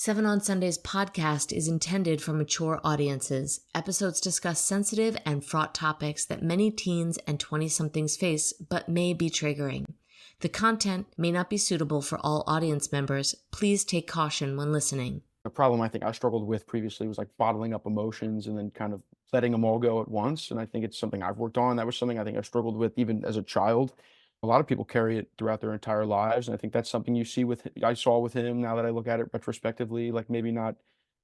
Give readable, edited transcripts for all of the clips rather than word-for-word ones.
Seven on Sundays podcast is intended for mature audiences. Episodes discuss sensitive and fraught topics that many teens and 20-somethings face, but may be triggering. The content may not be suitable for all audience members. Please take caution when listening. A problem I think I struggled with previously was like bottling up emotions and then kind of letting them all go at once. And I think it's something I've worked on. That was something I think I struggled with even as a child. A lot of people carry it throughout their entire lives. And I think that's something I saw with him now that I look at it retrospectively, like maybe not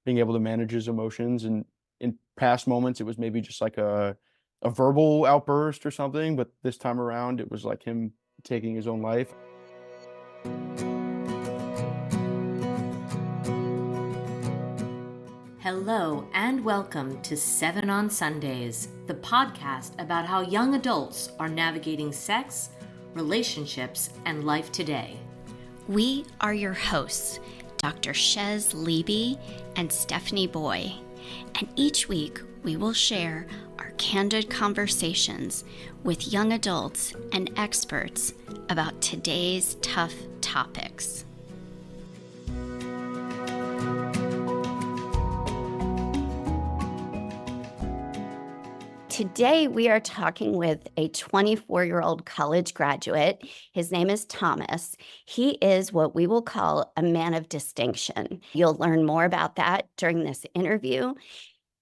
being able to manage his emotions. And in past moments, it was maybe just like a verbal outburst or something. But this time around, it was like him taking his own life. Hello and welcome to Seven on Sundays, the podcast about how young adults are navigating sex, relationships, and life today. We are your hosts, Dr. Chez Leeby and Stephanie Boye, and each week we will share our candid conversations with young adults and experts about today's tough topics. Today, we are talking with a 24-year-old college graduate. His name is Thomas. He is what we will call a man of distinction. You'll learn more about that during this interview.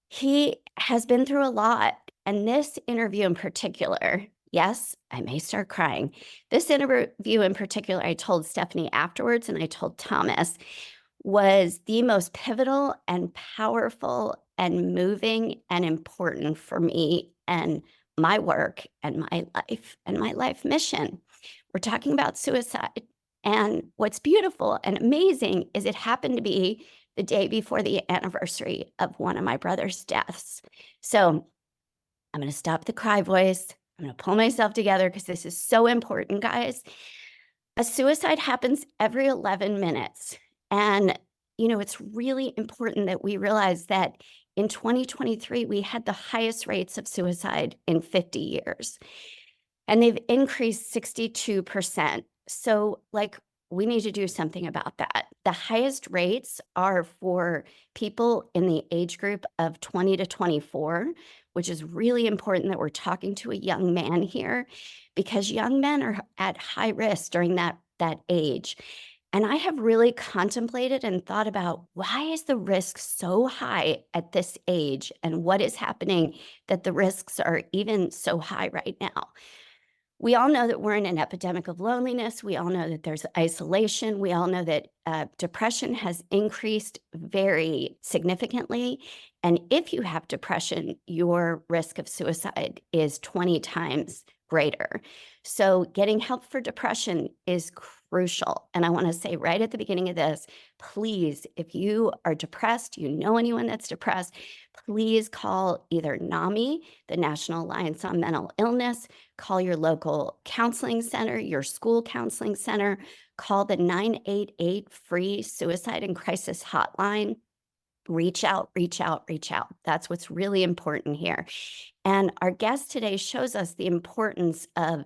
He has been through a lot, and this interview in particular, yes, I may start crying. This interview in particular, I told Stephanie afterwards, and I told Thomas, was the most pivotal and powerful and moving and important for me and my work and my life mission. We're talking about suicide. And what's beautiful and amazing is it happened to be the day before the anniversary of one of my brother's deaths. So I'm going to stop the cry voice. I'm going to pull myself together because this is so important, guys. A suicide happens every 11 minutes. And, it's really important that we realize that in 2023, we had the highest rates of suicide in 50 years. And they've increased 62%. So, we need to do something about that. The highest rates are for people in the age group of 20 to 24, which is really important that we're talking to a young man here because young men are at high risk during that age. And I have really contemplated and thought about why is the risk so high at this age and what is happening that the risks are even so high right now. We all know that we're in an epidemic of loneliness. We all know that there's isolation. We all know that depression has increased very significantly. And if you have depression, your risk of suicide is 20 times greater. So getting help for depression is crucial. And I want to say right at the beginning of this, please, if you are depressed, you know anyone that's depressed, please call either NAMI, the National Alliance on Mental Illness, call your local counseling center, your school counseling center, call the 988 free suicide and crisis hotline. Reach out, reach out, reach out. That's what's really important here. And our guest today shows us the importance of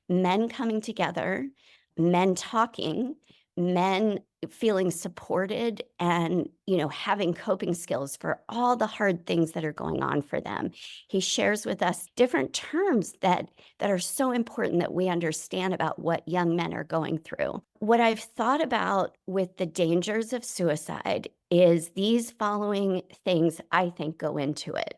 men coming together, men talking, men feeling supported and, having coping skills for all the hard things that are going on for them. He shares with us different terms that are so important that we understand about what young men are going through. What I've thought about with the dangers of suicide is these following things I think go into it.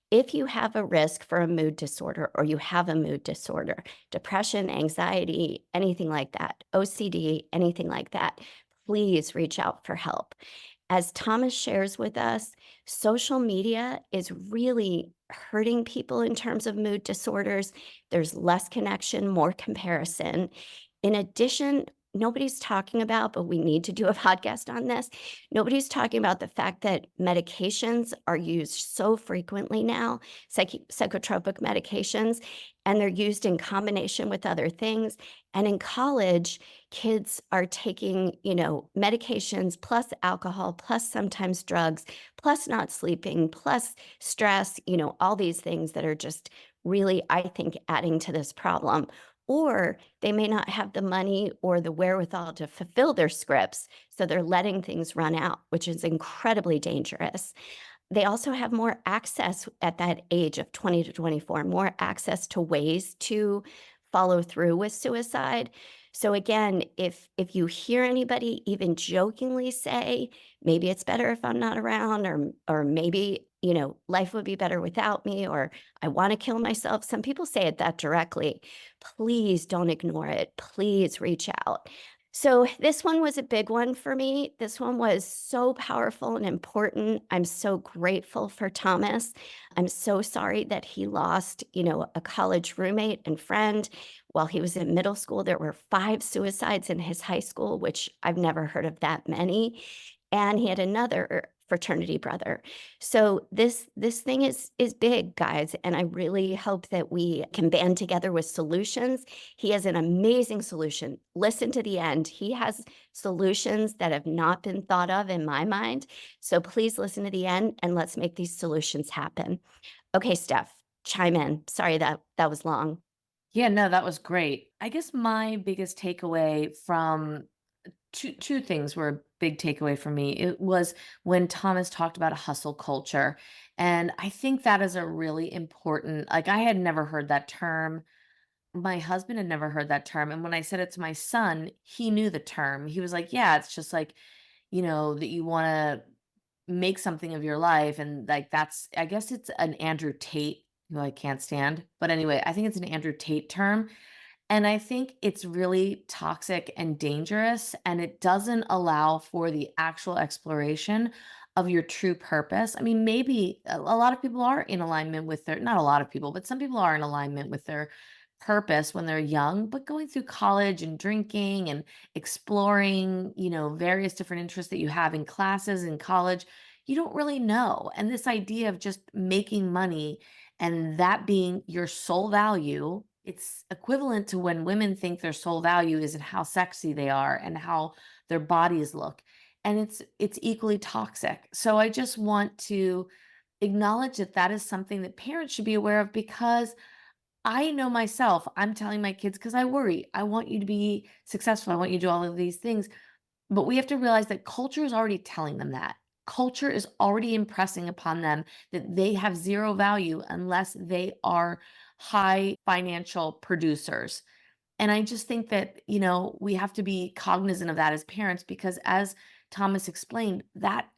If you have a risk for a mood disorder or you have a mood disorder, depression, anxiety, anything like that, OCD, anything like that, please reach out for help. As Thomas shares with us, social media is really hurting people in terms of mood disorders. There's less connection, more comparison. In addition, nobody's talking about, but we need to do a podcast on this. Nobody's talking about the fact that medications are used so frequently now, psychotropic medications, and they're used in combination with other things. And in college, kids are taking, medications plus alcohol, plus sometimes drugs, plus not sleeping, plus stress, all these things that are just really, I think, adding to this problem. or they may not have the money or the wherewithal to fulfill their scripts. So they're letting things run out, which is incredibly dangerous. They also have more access at that age of 20 to 24, more access to ways to follow through with suicide. So again, if you hear anybody even jokingly say, maybe it's better if I'm not around, or maybe, life would be better without me, or I want to kill myself. Some people say it that directly. Please don't ignore it. Please reach out. So this one was a big one for me. This one was so powerful and important. I'm so grateful for Thomas. I'm so sorry that he lost, a college roommate and friend while he was in middle school. There were 5 suicides in his high school, which I've never heard of that many. And he had another fraternity brother. So this thing is big, guys, and I really hope that we can band together with solutions. He has an amazing solution. Listen to the end. He has solutions that have not been thought of in my mind. So please listen to the end and let's make these solutions happen. Okay, Steph, chime in. Sorry that was long. Yeah, no, that was great. I guess my biggest takeaway from two things were a big takeaway for me. It was when Thomas talked about a hustle culture. And I think that is a really important, like I had never heard that term. My husband had never heard that term. And when I said it to my son, he knew the term. He was like, yeah, it's just like, that you want to make something of your life. And like, I guess it's an Andrew Tate, who I can't stand. But anyway, I think it's an Andrew Tate term. And I think it's really toxic and dangerous, and it doesn't allow for the actual exploration of your true purpose. I mean, maybe a lot of people are in alignment with not a lot of people, but some people are in alignment with their purpose when they're young, but going through college and drinking and exploring, various different interests that you have in classes in college, you don't really know. And this idea of just making money and that being your sole value, it's equivalent to when women think their sole value is in how sexy they are and how their bodies look. And it's equally toxic. So I just want to acknowledge that that is something that parents should be aware of, because I know myself, I'm telling my kids because I worry. I want you to be successful. I want you to do all of these things. But we have to realize that culture is already telling them that. Culture is already impressing upon them that they have zero value unless they are high financial producers. And I just think that, we have to be cognizant of that as parents, because as Thomas explained, that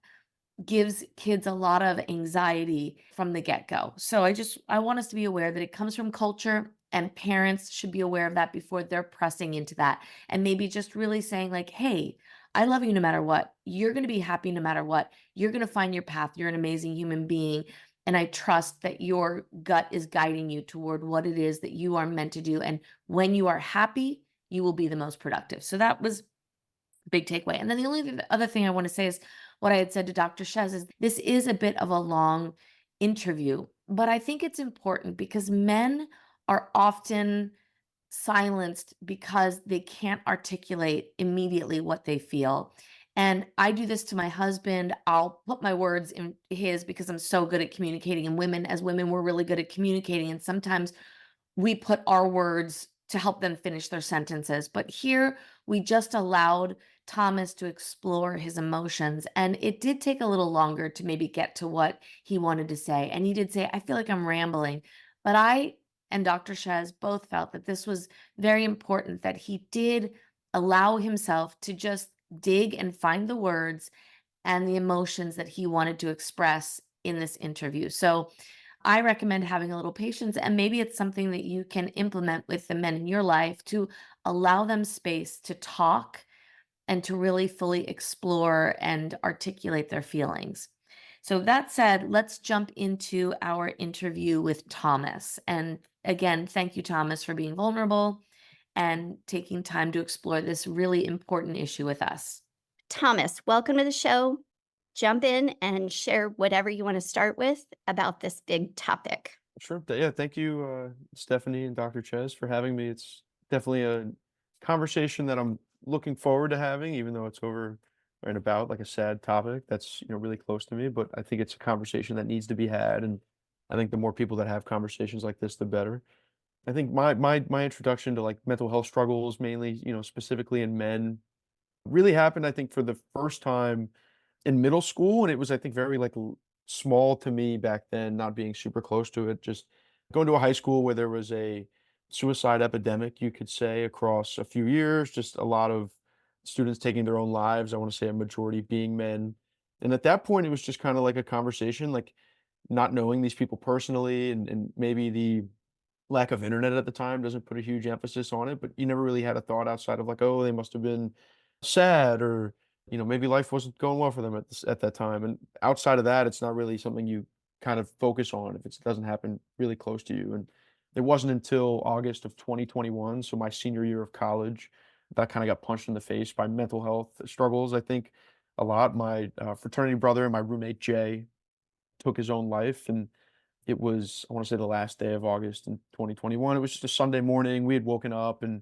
gives kids a lot of anxiety from the get-go. So I want us to be aware that it comes from culture, and parents should be aware of that before they're pressing into that. And maybe just really saying like, hey, I love you no matter what. You're going to be happy no matter what. You're going to find your path. You're an amazing human being. And I trust that your gut is guiding you toward what it is that you are meant to do. And when you are happy, you will be the most productive. So that was a big takeaway. And then the only other thing I want to say is what I had said to Dr. Chez is this is a bit of a long interview, but I think it's important because men are often silenced because they can't articulate immediately what they feel. And I do this to my husband. I'll put my words in his because I'm so good at communicating. And women, as women, we're really good at communicating. And sometimes we put our words to help them finish their sentences. But here we just allowed Thomas to explore his emotions. And it did take a little longer to maybe get to what he wanted to say. And he did say, I feel like I'm rambling. But I and Dr. Chez both felt that this was very important, that he did allow himself to just dig and find the words and the emotions that he wanted to express in this interview. So I recommend having a little patience, and maybe it's something that you can implement with the men in your life to allow them space to talk and to really fully explore and articulate their feelings. So that said, let's jump into our interview with Thomas. And again, thank you, Thomas, for being vulnerable and taking time to explore this really important issue with us. Thomas, welcome to the show. Jump in and share whatever you want to start with about this big topic. Sure. Yeah. Thank you, Stephanie and Dr. Chez, for having me. It's definitely a conversation that I'm looking forward to having, even though it's over and about like a sad topic that's, really close to me. But I think it's a conversation that needs to be had. And I think the more people that have conversations like this, the better. I think my introduction to like mental health struggles, mainly, specifically in men, really happened, I think, for the first time in middle school. And it was, I think, very like small to me back then, not being super close to it. Just going to a high school where there was a suicide epidemic, you could say, across a few years, just a lot of students taking their own lives. I want to say a majority being men. And at that point, it was just kind of like a conversation, like not knowing these people personally, and maybe the lack of internet at the time doesn't put a huge emphasis on it, but you never really had a thought outside of like, oh, they must have been sad, or maybe life wasn't going well for them at that time. And outside of that, it's not really something you kind of focus on if it doesn't happen really close to you. And it wasn't until August of 2021, so my senior year of college, that kind of got punched in the face by mental health struggles. I think a lot. My fraternity brother and my roommate Jay took his own life, and it was, I want to say, the last day of August in 2021. It was just a Sunday morning. We had woken up and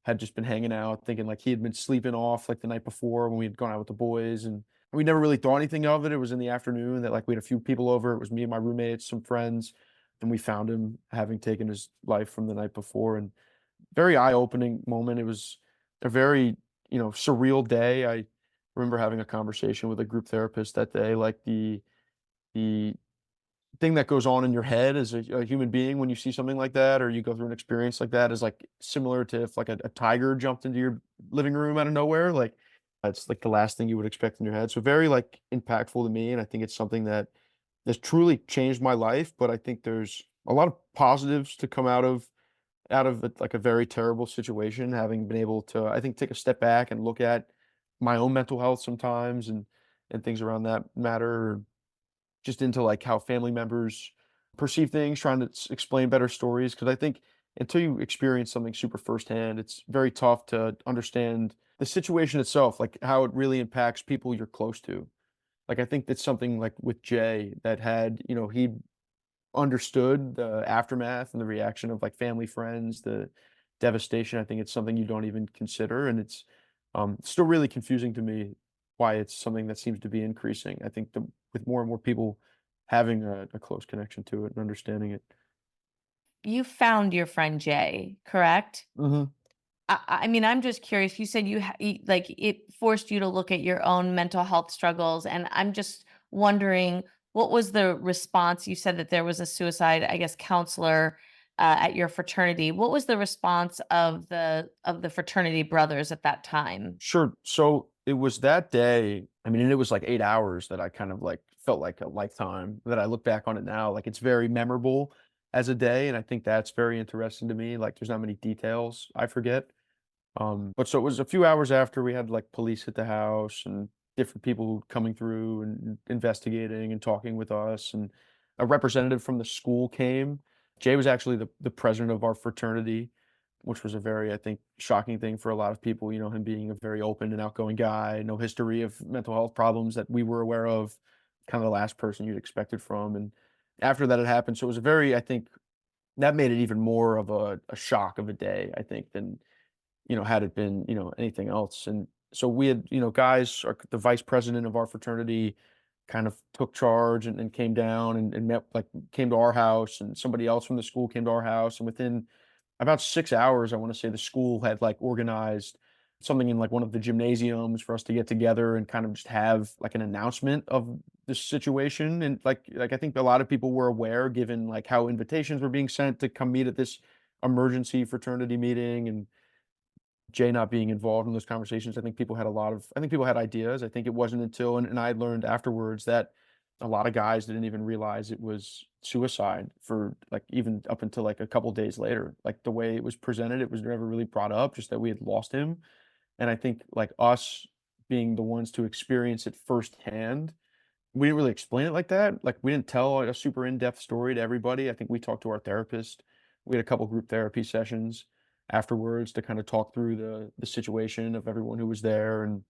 had just been hanging out, thinking like he had been sleeping off like the night before when we had gone out with the boys. And we never really thought anything of it. It was in the afternoon that like we had a few people over. It was me and my roommates, some friends, and we found him having taken his life from the night before. And very eye-opening moment. It was a very, surreal day. I remember having a conversation with a group therapist that day, like the thing that goes on in your head as a human being when you see something like that, or you go through an experience like that, is like similar to if like a tiger jumped into your living room out of nowhere. Like it's like the last thing you would expect in your head. So very like impactful to me. And I think it's something that has truly changed my life. But I think there's a lot of positives to come out of like a very terrible situation, having been able to, I think, take a step back and look at my own mental health sometimes, and things around that matter, just into like how family members perceive things, trying to explain better stories. Because I think until you experience something super firsthand, it's very tough to understand the situation itself, like how it really impacts people you're close to. Like I think that's something like with Jay that had, he understood the aftermath and the reaction of like family, friends, the devastation. I think it's something you don't even consider, and it's still really confusing to me why it's something that seems to be increasing. I think with more and more people having a close connection to it and understanding it. You found your friend Jay, correct? Hmm. I mean, I'm just curious. You said like it forced you to look at your own mental health struggles, and I'm just wondering what was the response? You said that there was a suicide, I guess, counselor at your fraternity. What was the response of the fraternity brothers at that time? Sure. So it was that day. I mean, and it was like 8 hours that I kind of like felt like a lifetime. That I look back on it now, like it's very memorable as a day, and I think that's very interesting to me. Like, there's not many details I forget. But so it was a few hours after we had like police at the house and different people coming through and investigating and talking with us, and a representative from the school came. Jay was actually the president of our fraternity, which was a very, I think, shocking thing for a lot of people, him being a very open and outgoing guy, no history of mental health problems that we were aware of, kind of the last person you'd expect it from. And after that had happened, so it was a very, I think, that made it even more of a shock of a day, I think, than had it been, anything else. And so we had, guys, the vice president of our fraternity kind of took charge, and came down, and met, like came to our house, and somebody else from the school came to our house. And within about 6 hours, I want to say, the school had like organized something in like one of the gymnasiums for us to get together and kind of just have like an announcement of this situation. And like I think a lot of people were aware, given like how invitations were being sent to come meet at this emergency fraternity meeting, and Jay not being involved in those conversations. I think people had ideas. I think it wasn't until, and I learned afterwards, that a lot of guys didn't even realize it was suicide for like even up until like a couple days later. Like the way it was presented, it was never really brought up, just that we had lost him. And I think like us being the ones to experience it firsthand, we didn't really explain it like that. Like we didn't tell a super in-depth story to everybody. I think we talked to our therapist. We had a couple group therapy sessions afterwards to kind of talk through the situation of everyone who was there, and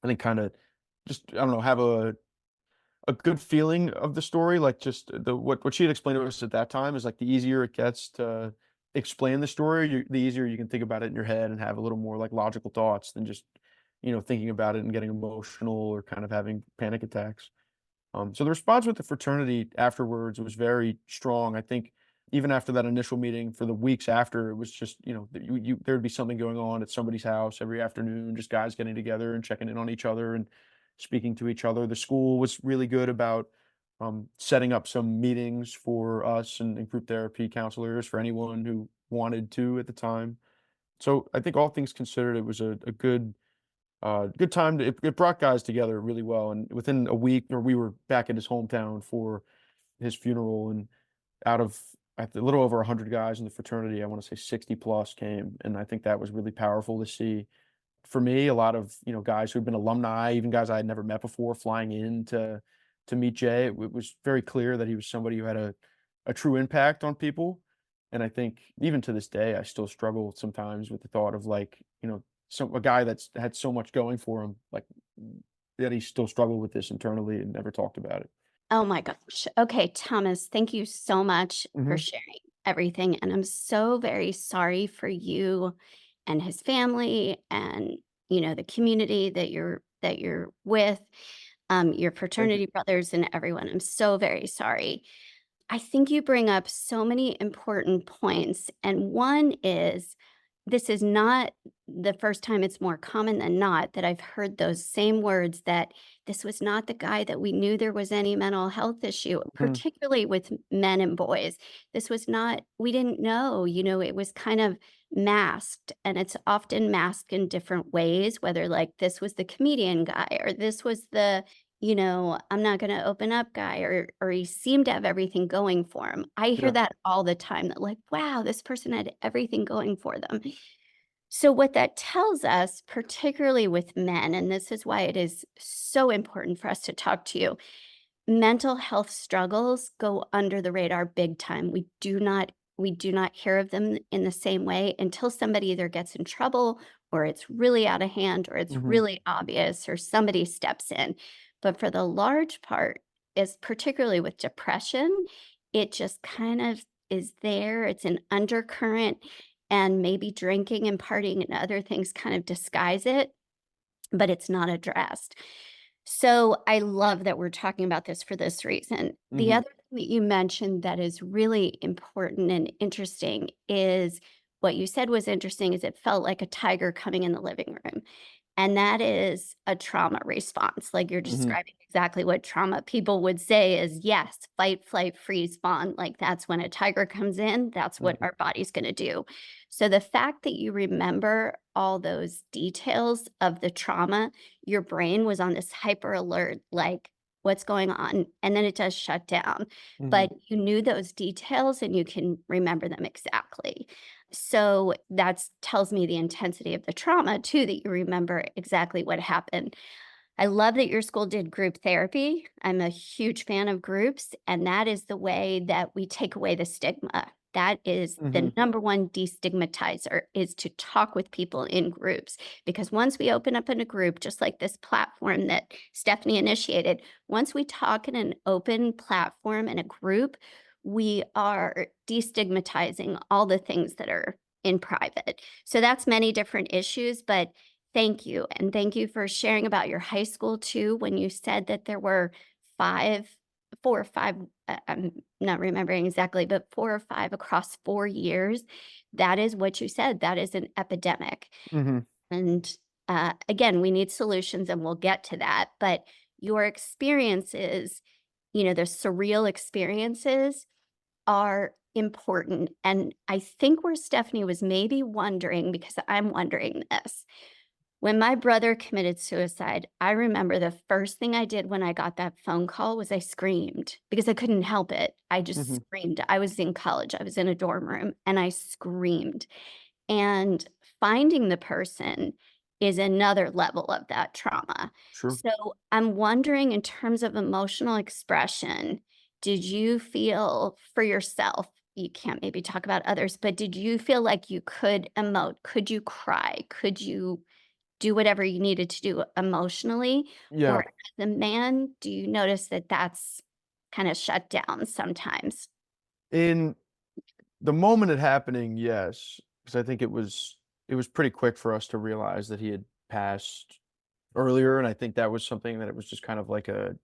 I think kind of just, I don't know, have a good feeling of the story. Like just what she had explained to us at that time is like the easier it gets to explain the story, the easier you can think about it in your head and have a little more like logical thoughts than just thinking about it and getting emotional or kind of having panic attacks. So the response with the fraternity afterwards was very strong. I think even after that initial meeting, for the weeks after, it was just, there'd be something going on at somebody's house every afternoon, just guys getting together and checking in on each other and speaking to each other. The school was really good about setting up some meetings for us and group therapy counselors for anyone who wanted to at the time. So I think all things considered, it was a good time. It brought guys together really well. And within a week, or we were back in his hometown for his funeral, and out of at a little over 100 guys in the fraternity, I want to say 60 plus came, and I think that was really powerful to see. For me, a lot of guys who'd been alumni, even guys I had never met before, flying in to meet Jay. It was very clear that he was somebody who had a true impact on people, and I think even to this day, I still struggle sometimes with the thought of, like, a guy that's had so much going for him, like, that he still struggled with this internally and never talked about it. Oh my gosh. Okay, Thomas, thank you so much for Hmm. sharing everything. And I'm so very sorry for you and his family and the community that you're with, your Thank you. fraternity brothers and everyone. I'm so very sorry. I think you bring up so many important points. And one is, this is not the first time, it's more common than not that I've heard those same words, that this was not the guy that we knew there was any mental health issue, Mhm. particularly with men and boys. This was not, we didn't know, it was kind of masked, and it's often masked in different ways, whether like this was the comedian guy or this was the I'm not going to open up guy, or he seemed to have everything going for him. I hear Yeah. that all the time, that like, wow, this person had everything going for them. So what that tells us, particularly with men, and this is why it is so important for us to talk to you, mental health struggles go under the radar big time. We do not hear of them in the same way until somebody either gets in trouble, or it's really out of hand, or it's Mhm. really obvious, or somebody steps in. But for the large part, is particularly with depression, it just kind of is there. It's an undercurrent, and maybe drinking and partying and other things kind of disguise it, but it's not addressed. So I love that we're talking about this for this reason. The Mhm. other thing that you mentioned that is really important and interesting is, what you said was interesting, is it felt like a tiger coming in the living room. And that is a trauma response. Like, you're Mhm. describing exactly what trauma people would say is, yes, fight, flight, freeze, fawn. Like, that's when a tiger comes in, that's what Mhm. our body's going to do. So the fact that you remember all those details of the trauma, your brain was on this hyper alert, like, what's going on? And then it does shut down. Mhm. But you knew those details and you can remember them exactly. So that tells me the intensity of the trauma too, that you remember exactly what happened. I love that your school did group therapy. I'm a huge fan of groups, and that is the way that we take away the stigma. That is the Mhm. number one destigmatizer, is to talk with people in groups. Because once we open up in a group, just like this platform that Stephanie initiated, once we talk in an open platform in a group, we are destigmatizing all the things that are in private. So that's many different issues, but thank you. And thank you for sharing about your high school too. When you said that there were 4 or 5, I'm not remembering exactly, but 4 or 5 across 4 years, that is what you said. That is an epidemic. Mhm. And again, we need solutions, and we'll get to that. But your experiences, the surreal experiences, are important. And I think where Stephanie was maybe wondering, because I'm wondering this, when my brother committed suicide, I remember the first thing I did when I got that phone call was I screamed, because I couldn't help it. I just Mhm. screamed. I was in college, I was in a dorm room, and I screamed. And finding the person is another level of that trauma. Sure. So I'm wondering, in terms of emotional expression, did you feel for yourself, you can't maybe talk about others, but did you feel like you could emote? Could you cry? Could you do whatever you needed to do emotionally? Or Yeah. as a man, do you notice that that's kind of shut down sometimes? In the moment it happening, yes, because I think it was pretty quick for us to realize that he had passed earlier, and I think that was something that it was just kind of like a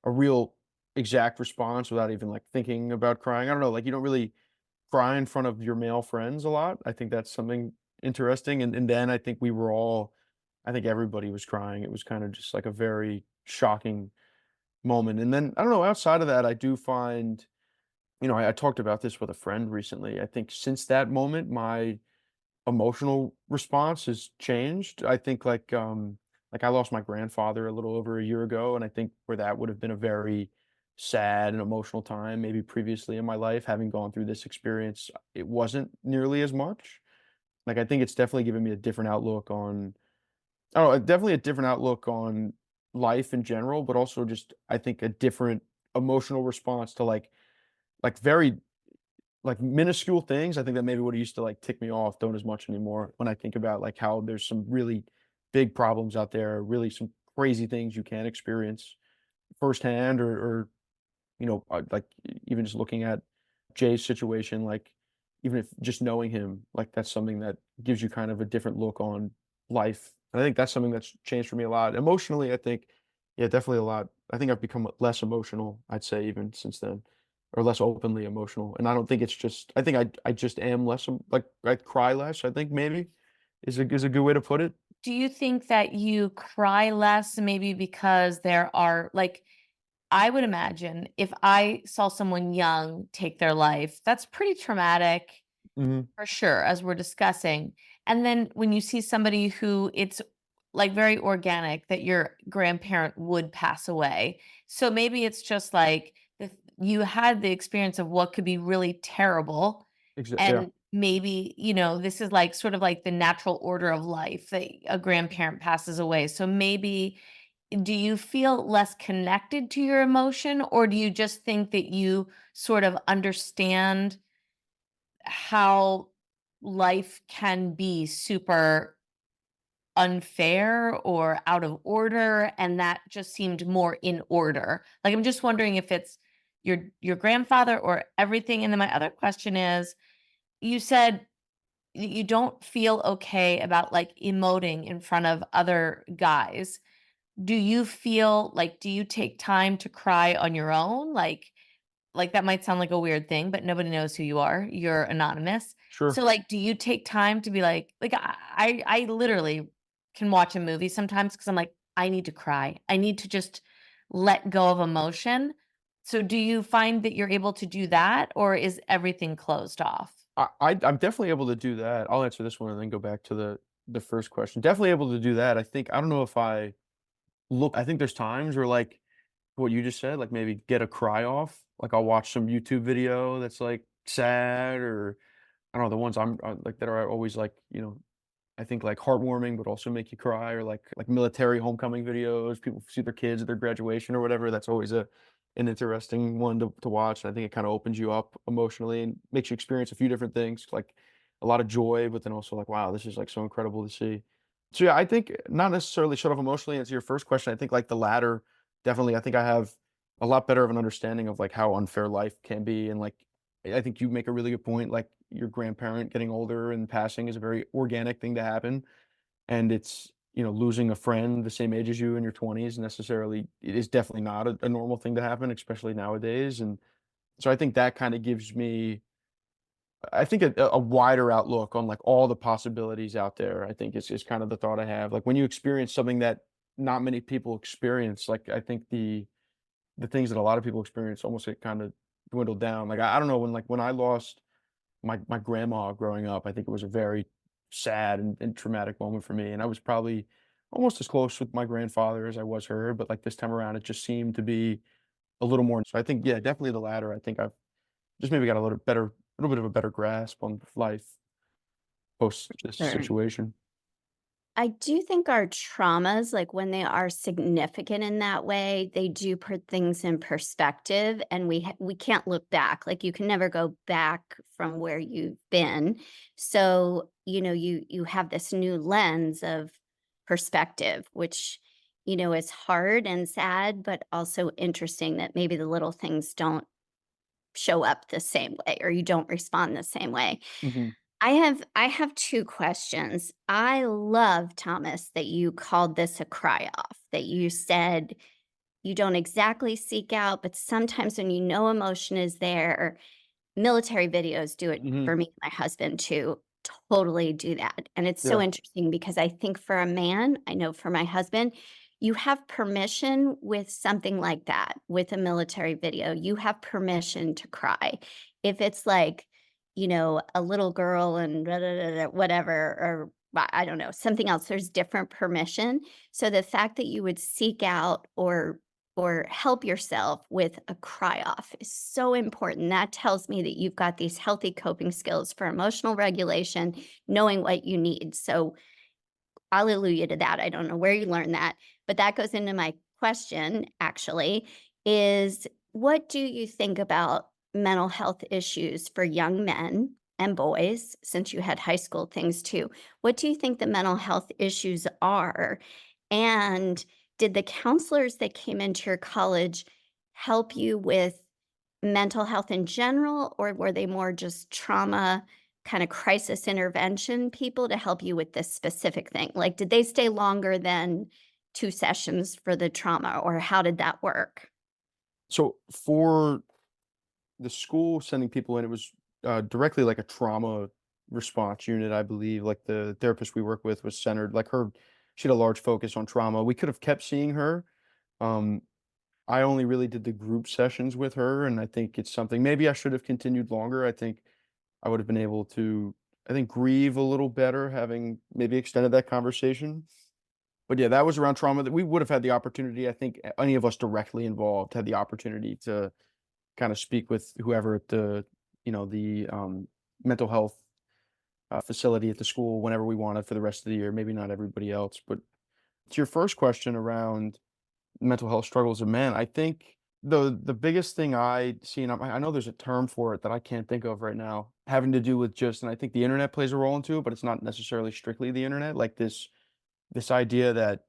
real exact response without even, like, thinking about crying. I don't know, like, you don't really cry in front of your male friends a lot. I think that's something interesting. And then I think I think everybody was crying. It was kind of just like a very shocking moment. And then I don't know, outside of that, I do find, I talked about this with a friend recently. I think since that moment, my emotional response has changed. I think like I lost my grandfather a little over a year ago, and I think where that would have been a very sad and emotional time, maybe previously in my life, having gone through this experience, it wasn't nearly as much. Like I think it's definitely given me a different outlook on oh, definitely a different outlook on life in general, but also just I think a different emotional response to like very like minuscule things. I think that maybe what used to like tick me off don't as much anymore when I think about like how there's some really big problems out there, really some crazy things you can experience firsthand or like even just looking at Jay's situation, like even if just knowing him, like that's something that gives you kind of a different look on life. And I think that's something that's changed for me a lot. Emotionally, I think, yeah, definitely a lot. I think I've become less emotional, I'd say, even since then, or less openly emotional. And I don't think it's just, I think I just am less, like I cry less, I think maybe is a good way to put it. Do you think that you cry less maybe because there are like I would imagine if I saw someone young take their life, that's pretty traumatic Hmm. for sure, as we're discussing. And then when you see somebody who it's like very organic that your grandparent would pass away. So maybe it's just like you had the experience of what could be really terrible. Yeah, And maybe, this is like sort of like the natural order of life that a grandparent passes away. So maybe do you feel less connected to your emotion, or do you just think that you sort of understand how life can be super unfair or out of order, and that just seemed more in order? Like, I'm just wondering if it's your grandfather or everything. And then my other question is, you said that you don't feel okay about like emoting in front of other guys. Do you feel like do you take time to cry on your own? Like that might sound like a weird thing, but nobody knows who you are. You're anonymous. sure. So like do you take time to be like I literally can watch a movie sometimes because I'm like, I need to cry. I need to just let go of emotion. So do you find that you're able to do that, or is everything closed off? I'm definitely able to do that. I'll answer this one and then go back to the first question. Definitely able to do that. I don't know if I think there's times where like what you just said, like maybe get a cry off. Like I'll watch some YouTube video that's like sad or I don't know, the ones like that are always like, I think like heartwarming but also make you cry or like military homecoming videos, people see their kids at their graduation or whatever. That's always an interesting one to watch. And I think it kind of opens you up emotionally and makes you experience a few different things, like a lot of joy, but then also like, wow, this is like so incredible to see. So yeah, I think not necessarily shut off emotionally. Answer your first question. I think like the latter, definitely. I think I have a lot better of an understanding of like how unfair life can be, and like I think you make a really good point. Like your grandparent getting older and passing is a very organic thing to happen, and it's losing a friend the same age as you in your 20s necessarily it is definitely not a normal thing to happen, especially nowadays. And so I think that kind of gives me I think a wider outlook on like all the possibilities out there. I think is kind of the thought I have. Like when you experience something that not many people experience, like I think the things that a lot of people experience almost get kind of dwindled down. Like I don't know when I lost my grandma growing up, I think it was a very sad and traumatic moment for me. And I was probably almost as close with my grandfather as I was her, but like this time around, it just seemed to be a little more. So I think, yeah, definitely the latter. I think I've just maybe got a little bit of a better grasp on life post this Sure. situation. I do think our traumas, like when they are significant in that way, they do put things in perspective, and we can't look back. Like you can never go back from where you've been. So, you have this new lens of perspective, which, is hard and sad, but also interesting that maybe the little things don't show up the same way or you don't respond the same way. Hmm. I have 2 questions. I love, Thomas, that you called this a cry off, that you said you don't exactly seek out, but sometimes when you know emotion is there, military videos do it Hmm. for me and my husband to totally do that. And it's so Yeah. interesting because I think for a man, I know for my husband, you have permission with something like that, with a military video. You have permission to cry. If it's like, a little girl and whatever, or I don't know, something else, there's different permission. So the fact that you would seek out or help yourself with a cry off is so important. That tells me that you've got these healthy coping skills for emotional regulation, knowing what you need. So, hallelujah to that. I don't know where you learned that, but that goes into my question actually is what do you think about mental health issues for young men and boys, since you had high school things too? What do you think the mental health issues are? And did the counselors that came into your college help you with mental health in general, or were they more just trauma, kind of crisis intervention people to help you with this specific thing? Like, did they stay longer than 2 sessions for the trauma, or how did that work? So for the school sending people in, it was directly like a trauma response unit, I believe. Like the therapist we work with was centered, like her, she had a large focus on trauma. We could have kept seeing her. Um, I only really did the group sessions with her, and I think it's something maybe I should have continued longer. I think I would have been able to, I think, grieve a little better having maybe extended that conversation. But yeah, that was around trauma that we would have had the opportunity. I think any of us directly involved had the opportunity to kind of speak with whoever at the mental health facility at the school whenever we wanted for the rest of the year. Maybe not everybody else, but to your first question around mental health struggles of men, I think the biggest thing I see, and I know there's a term for it that I can't think of right now, having to do with just, and I think the internet plays a role into it, but it's not necessarily strictly the internet. Like this idea that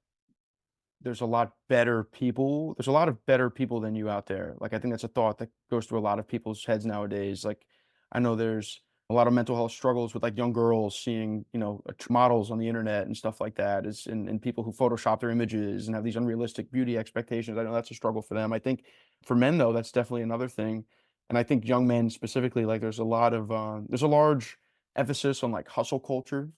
there's a lot of better people than you out there. Like, I think that's a thought that goes through a lot of people's heads nowadays. Like, I know there's a lot of mental health struggles with like young girls seeing, models on the internet and stuff like that and people who Photoshop their images and have these unrealistic beauty expectations. I know that's a struggle for them. I think for men though, that's definitely another thing. And I think young men specifically, like there's a large emphasis on like hustle culture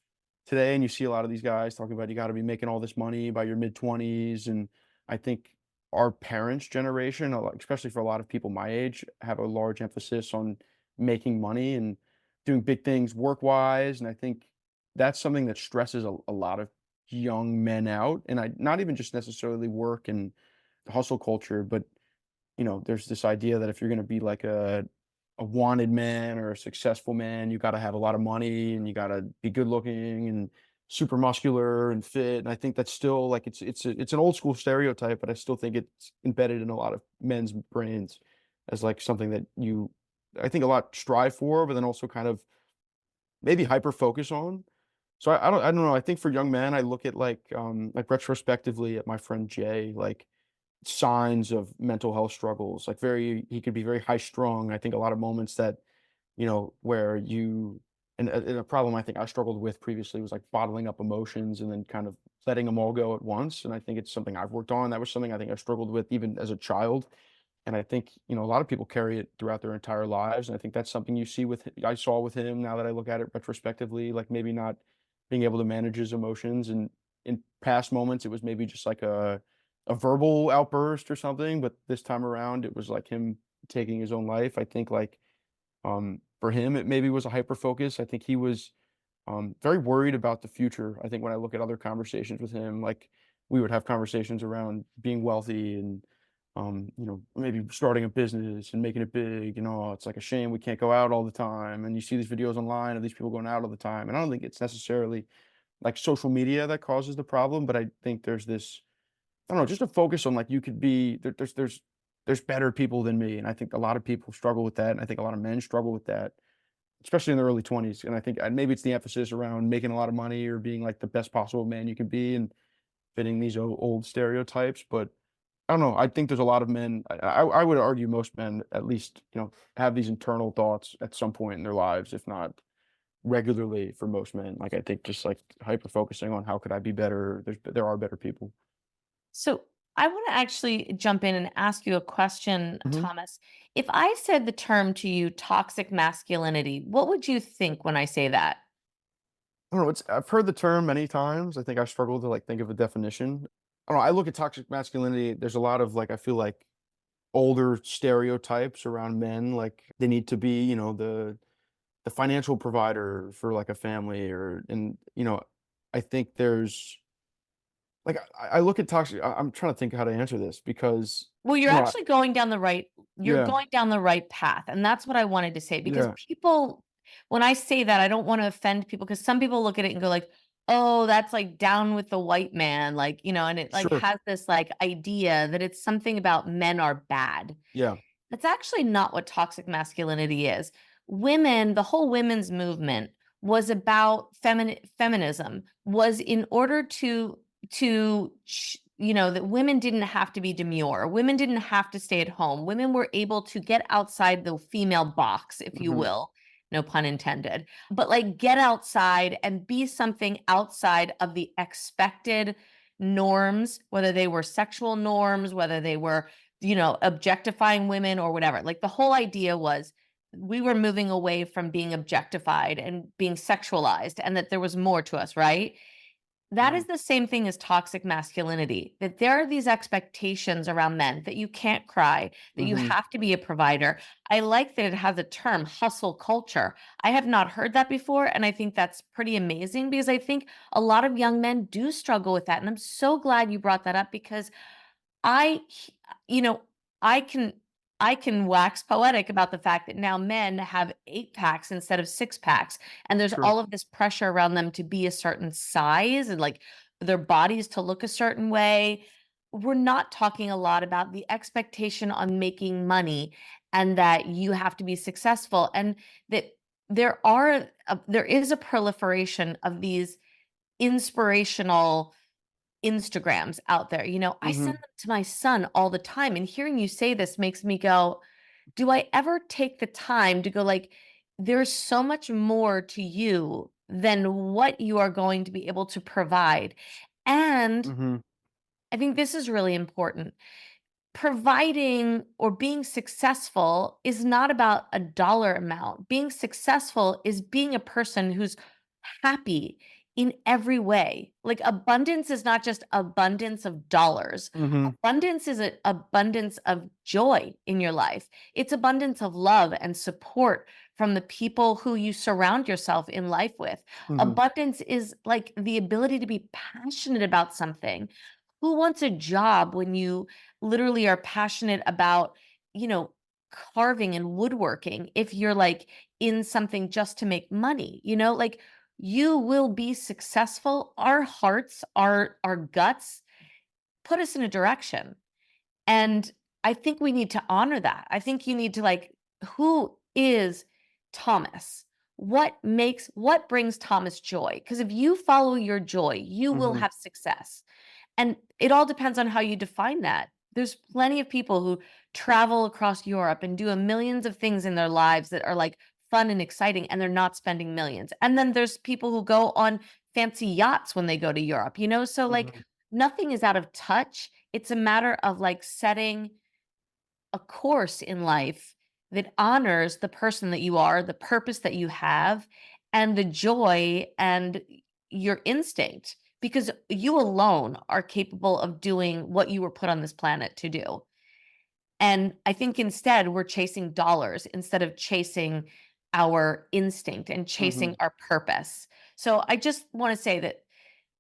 today, and you see a lot of these guys talking about you got to be making all this money by your mid 20s. And I think our parents generation, especially for a lot of people my age, have a large emphasis on making money and doing big things work wise. And I think that's something that stresses a lot of young men out, and I not even just necessarily work and hustle culture, but there's this idea that if you're going to be like a wanted man or a successful man, you got to have a lot of money and you got to be good looking and super muscular and fit. And I think that's still like it's an old school stereotype, but I still think it's embedded in a lot of men's brains as like something that I think a lot strive for, but then also kind of maybe hyper focus on. So I don't know. I think for young men, I look at like retrospectively at my friend Jay, like signs of mental health struggles, like he could be very high strung. I think a lot of moments that, where and a problem I think I struggled with previously was like bottling up emotions and then kind of letting them all go at once. And I think it's something I've worked on. That was something I think I struggled with even as a child. And I think, a lot of people carry it throughout their entire lives. And I think that's something I saw with him now that I look at it retrospectively, like maybe not being able to manage his emotions. And in past moments, it was maybe just like a verbal outburst or something. But this time around, it was like him taking his own life. I think for him, it maybe was a hyper focus. I think he was very worried about the future. I think when I look at other conversations with him, like we would have conversations around being wealthy and maybe starting a business and making it big. It's like a shame we can't go out all the time. And you see these videos online of these people going out all the time. And I don't think it's necessarily like social media that causes the problem, but I think there's this, I don't know, just a focus on like you could be there's better people than me. And I think a lot of people struggle with that. And I think a lot of men struggle with that, especially in their early 20s. And I think maybe it's the emphasis around making a lot of money or being like the best possible man you can be and fitting these old stereotypes. But I don't know. I think there's a lot of men. I would argue most men at least have these internal thoughts at some point in their lives, if not regularly for most men. Like I think just like hyper focusing on how could I be better. There are better people. So I want to actually jump in and ask you a question, Mhm. Thomas. If I said the term to you, toxic masculinity, what would you think when I say that? I don't know, I've heard the term many times. I think I struggle to, like, think of a definition. I don't know, I look at toxic masculinity, there's a lot of, like, I feel like older stereotypes around men, like, they need to be, the financial provider for, like, a family, I think there's like, I look at toxic I'm trying to think how to answer this because, Well, you know, I you're yeah, going down the right path. And that's what I wanted to say because yeah, people, when I say that, I don't want to offend people because some people look at it and go like, oh, that's like down with the white man. Like, and it like sure, has this like idea that it's something about men are bad. yeah, That's actually not what toxic masculinity is. The whole women's movement was about feminism, was in order that women didn't have to be demure. Women didn't have to stay at home. Women were able to get outside the female box, if you mhm, will. No pun intended. But like get outside and be something outside of the expected norms, whether they were sexual norms, whether they were objectifying women or whatever. Like the whole idea was we were moving away from being objectified and being sexualized and that there was more to us, right? That mhm, is the same thing as toxic masculinity, that there are these expectations around men that you can't cry, that you mhm, have to be a provider. I like that it has a term, hustle culture. I have not heard that before. And I think that's pretty amazing because I think a lot of young men do struggle with that. And I'm so glad you brought that up because I h you know, I can I can wax poetic about the fact that now men have 8 packs instead of 6 packs, and there's sure, all of this pressure around them to be a certain size and, like, their bodies to look a certain way. We're not talking a lot about the expectation on making money and that you have to be successful, and that there is a proliferation of these inspirational Instagrams out there. I send mhm, them to my son all the time, and hearing you say this makes me go, do I ever take the time to go like, there's so much more to you than what you are going to be able to provide. And mhm, I think this is really important. Providing or being successful is not about a dollar amount. Being successful is being a person who's happy in every way. Like abundance is not just abundance of dollars. mhm, Abundance is an abundance of joy in your life. It's abundance of love and support from the people who you surround yourself in life with. mhm, Abundance is like the ability to be passionate about something. Who wants a job when you literally are passionate about, you know, carving and woodworking if you're like in something just to make money, like you will be successful. Our hearts, our guts put us in a direction. And I think we need to honor that. I think you need to like, who is Thomas? What brings Thomas joy? Because if you follow your joy, you will mhm, have success. And it all depends on how you define that. There's plenty of people who travel across Europe and do a millions of things in their lives that are like fun and exciting, and they're not spending millions. And then there's people who go on fancy yachts when they go to Europe. So like mhm, nothing is out of touch. It's a matter of like setting a course in life that honors the person that you are, the purpose that you have, and the joy and your instinct, because you alone are capable of doing what you were put on this planet to do. And I think instead we're chasing dollars instead of chasing our instinct and mhm, chasing our purpose. So I just want to say that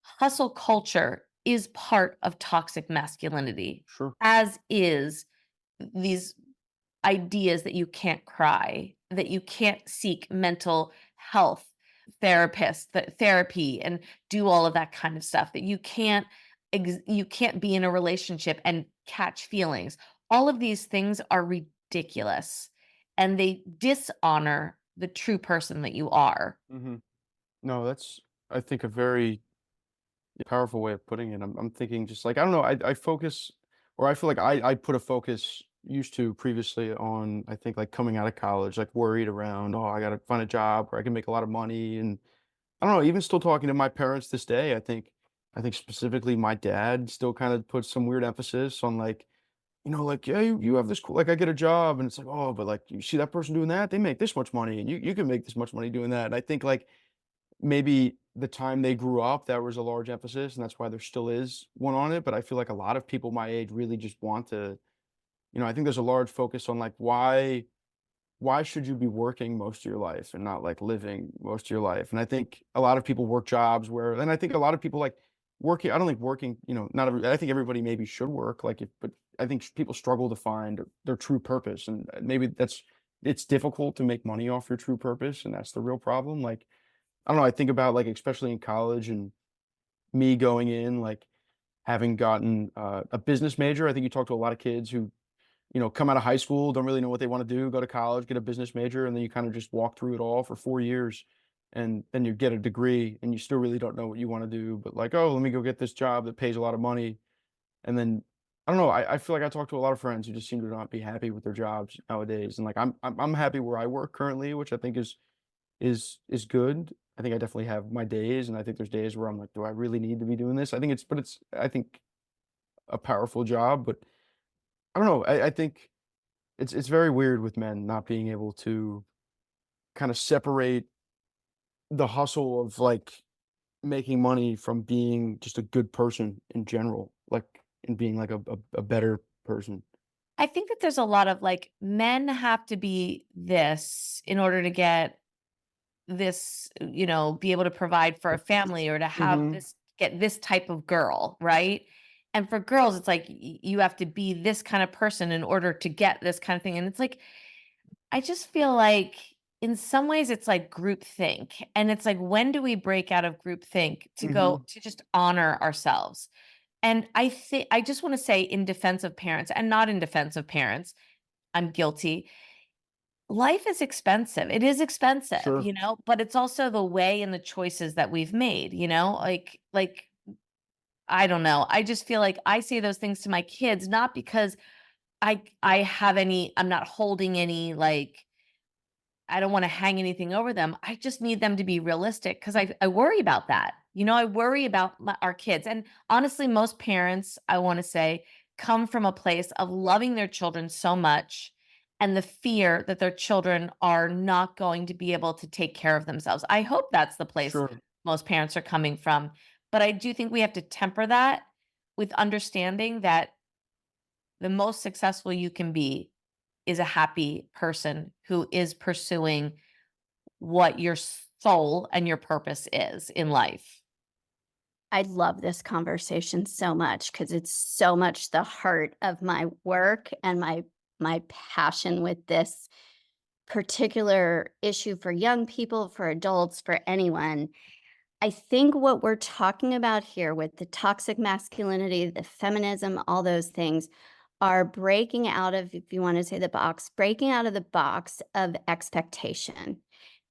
hustle culture is part of toxic masculinity, sure, as is these ideas that you can't cry, that you can't seek mental health therapy and do all of that kind of stuff, that you can't be in a relationship and catch feelings. All of these things are ridiculous and they dishonor the true person that you are. mhm. No, that's, I think, a very powerful way of putting it. I'm thinking just like, I don't know, I focus, or I feel like I put a focus used to previously on, I think, like, coming out of college, like, worried around, oh, I gotta find a job where I can make a lot of money. And I don't know, even still talking to my parents this day, I think I think specifically my dad still kind of puts some weird emphasis on like, like, yeah, you have this cool, like I get a job and it's like, oh, but like you see that person doing that, they make this much money and you can make this much money doing that. And I think like maybe the time they grew up, there was a large emphasis and that's why there still is one on it. But I feel like a lot of people my age really just want to, I think there's a large focus on like why should you be working most of your life and not like living most of your life? And I think a lot of people work jobs where, and I think a lot of people like working. I don't think working, not every, I think everybody maybe should work like it, but I think people struggle to find their true purpose. And maybe it's difficult to make money off your true purpose. And that's the real problem. Like, I don't know. I think about like, especially in college and me going in, like having gotten a business major. I think you talk to a lot of kids who come out of high school, don't really know what they want to do, go to college, get a business major, and then you kind of just walk through it all for 4 years. And then you get a degree and you still really don't know what you want to do. But like, oh, let me go get this job that pays a lot of money. And then I don't know. I feel like I talk to a lot of friends who just seem to not be happy with their jobs nowadays. And like I'm happy where I work currently, which I think is good. I think I definitely have my days, and I think there's days where I'm like, do I really need to be doing this? But it's I think a powerful job, but I don't know. I think it's very weird with men not being able to kind of separate the hustle of like making money from being just a good person in general, like and being like a better person. I think that there's a lot of like men have to be this in order to get this, be able to provide for a family or to have Hmm. this, get this type of girl, right? And for girls, it's like you have to be this kind of person in order to get this kind of thing. And it's like, I just feel like in some ways it's like groupthink. And it's like, when do we break out of groupthink to Hmm. go to just honor ourselves? And I just want to say, in defense of parents and not in defense of parents, I'm guilty. Life is expensive. It is expensive, Sure. but it's also the way and the choices that we've made, like I don't know. I just feel like I say those things to my kids, not because I have I'm not holding any, like, I don't want to hang anything over them. I just need them to be realistic because I worry about that. I worry about our kids. And honestly, most parents, I want to say, come from a place of loving their children so much and the fear that their children are not going to be able to take care of themselves. I hope that's the place Sure. most parents are coming from. But I do think we have to temper that with understanding that the most successful you can be is a happy person who is pursuing what your soul and your purpose is in life. I love this conversation so much because it's so much the heart of my work and my passion with this particular issue for young people, for adults, for anyone. I think what we're talking about here with the toxic masculinity, the feminism, all those things are breaking out of, if you want to say the box, breaking out of the box of expectation.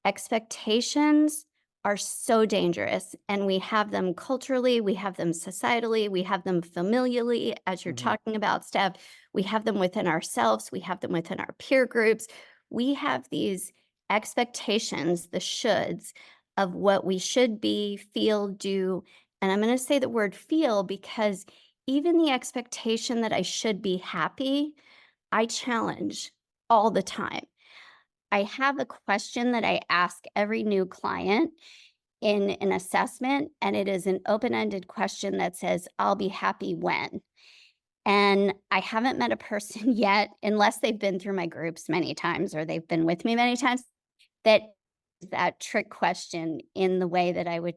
Expectations are so dangerous, and we have them culturally, we have them societally, we have them familially, as you're Hmm. talking about, Steph. We have them within ourselves, we have them within our peer groups. We have these expectations, the shoulds of what we should be, feel, do. And I'm going to say the word feel because even the expectation that I should be happy, I challenge all the time. I have a question that I ask every new client in an assessment, and it is an open-ended question that says, I'll be happy when. And I haven't met a person yet, unless they've been through my groups many times or they've been with me many times, that trick question in the way that I would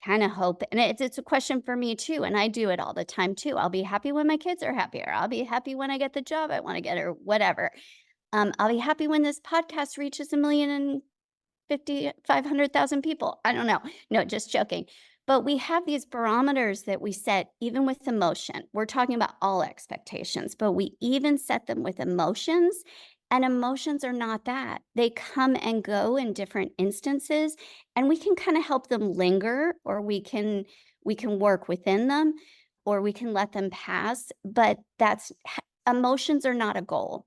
kind of hope. And it's a question for me too. And I do it all the time too. I'll be happy when my kids are happier. I'll be happy when I get the job I want to get or whatever. I'll be happy when this podcast reaches 500,000 people. I don't know. No, just joking. But we have these barometers that we set even with emotion. We're talking about all expectations, but we even set them with emotions. And emotions are not that. They come and go in different instances, and we can kind of help them linger, or we can work within them, or we can let them pass. But emotions are not a goal.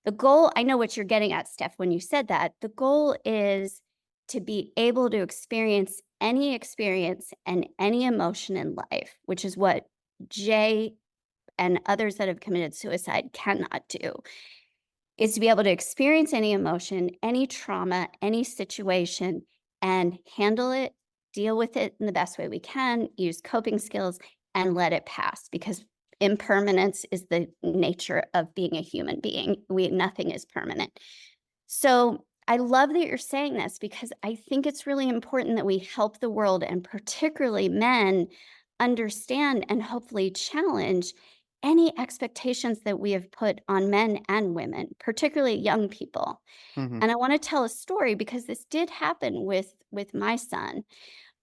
The goal, I know what you're getting at, Steph, when you said that. The goal is to be able to experience and any emotion in life, which is what Jay and others that have committed suicide cannot do, is to be able to experience any emotion, any trauma, any situation, and handle it, deal with it in the best way we can, use coping skills, and let it pass. Because impermanence is the nature of being a human being. Nothing is permanent. So I love that you're saying this, because I think it's really important that we help the world, and particularly men, understand and hopefully challenge any expectations that we have put on men and women, particularly young people. Hmm. And I want to tell a story, because this did happen with my son.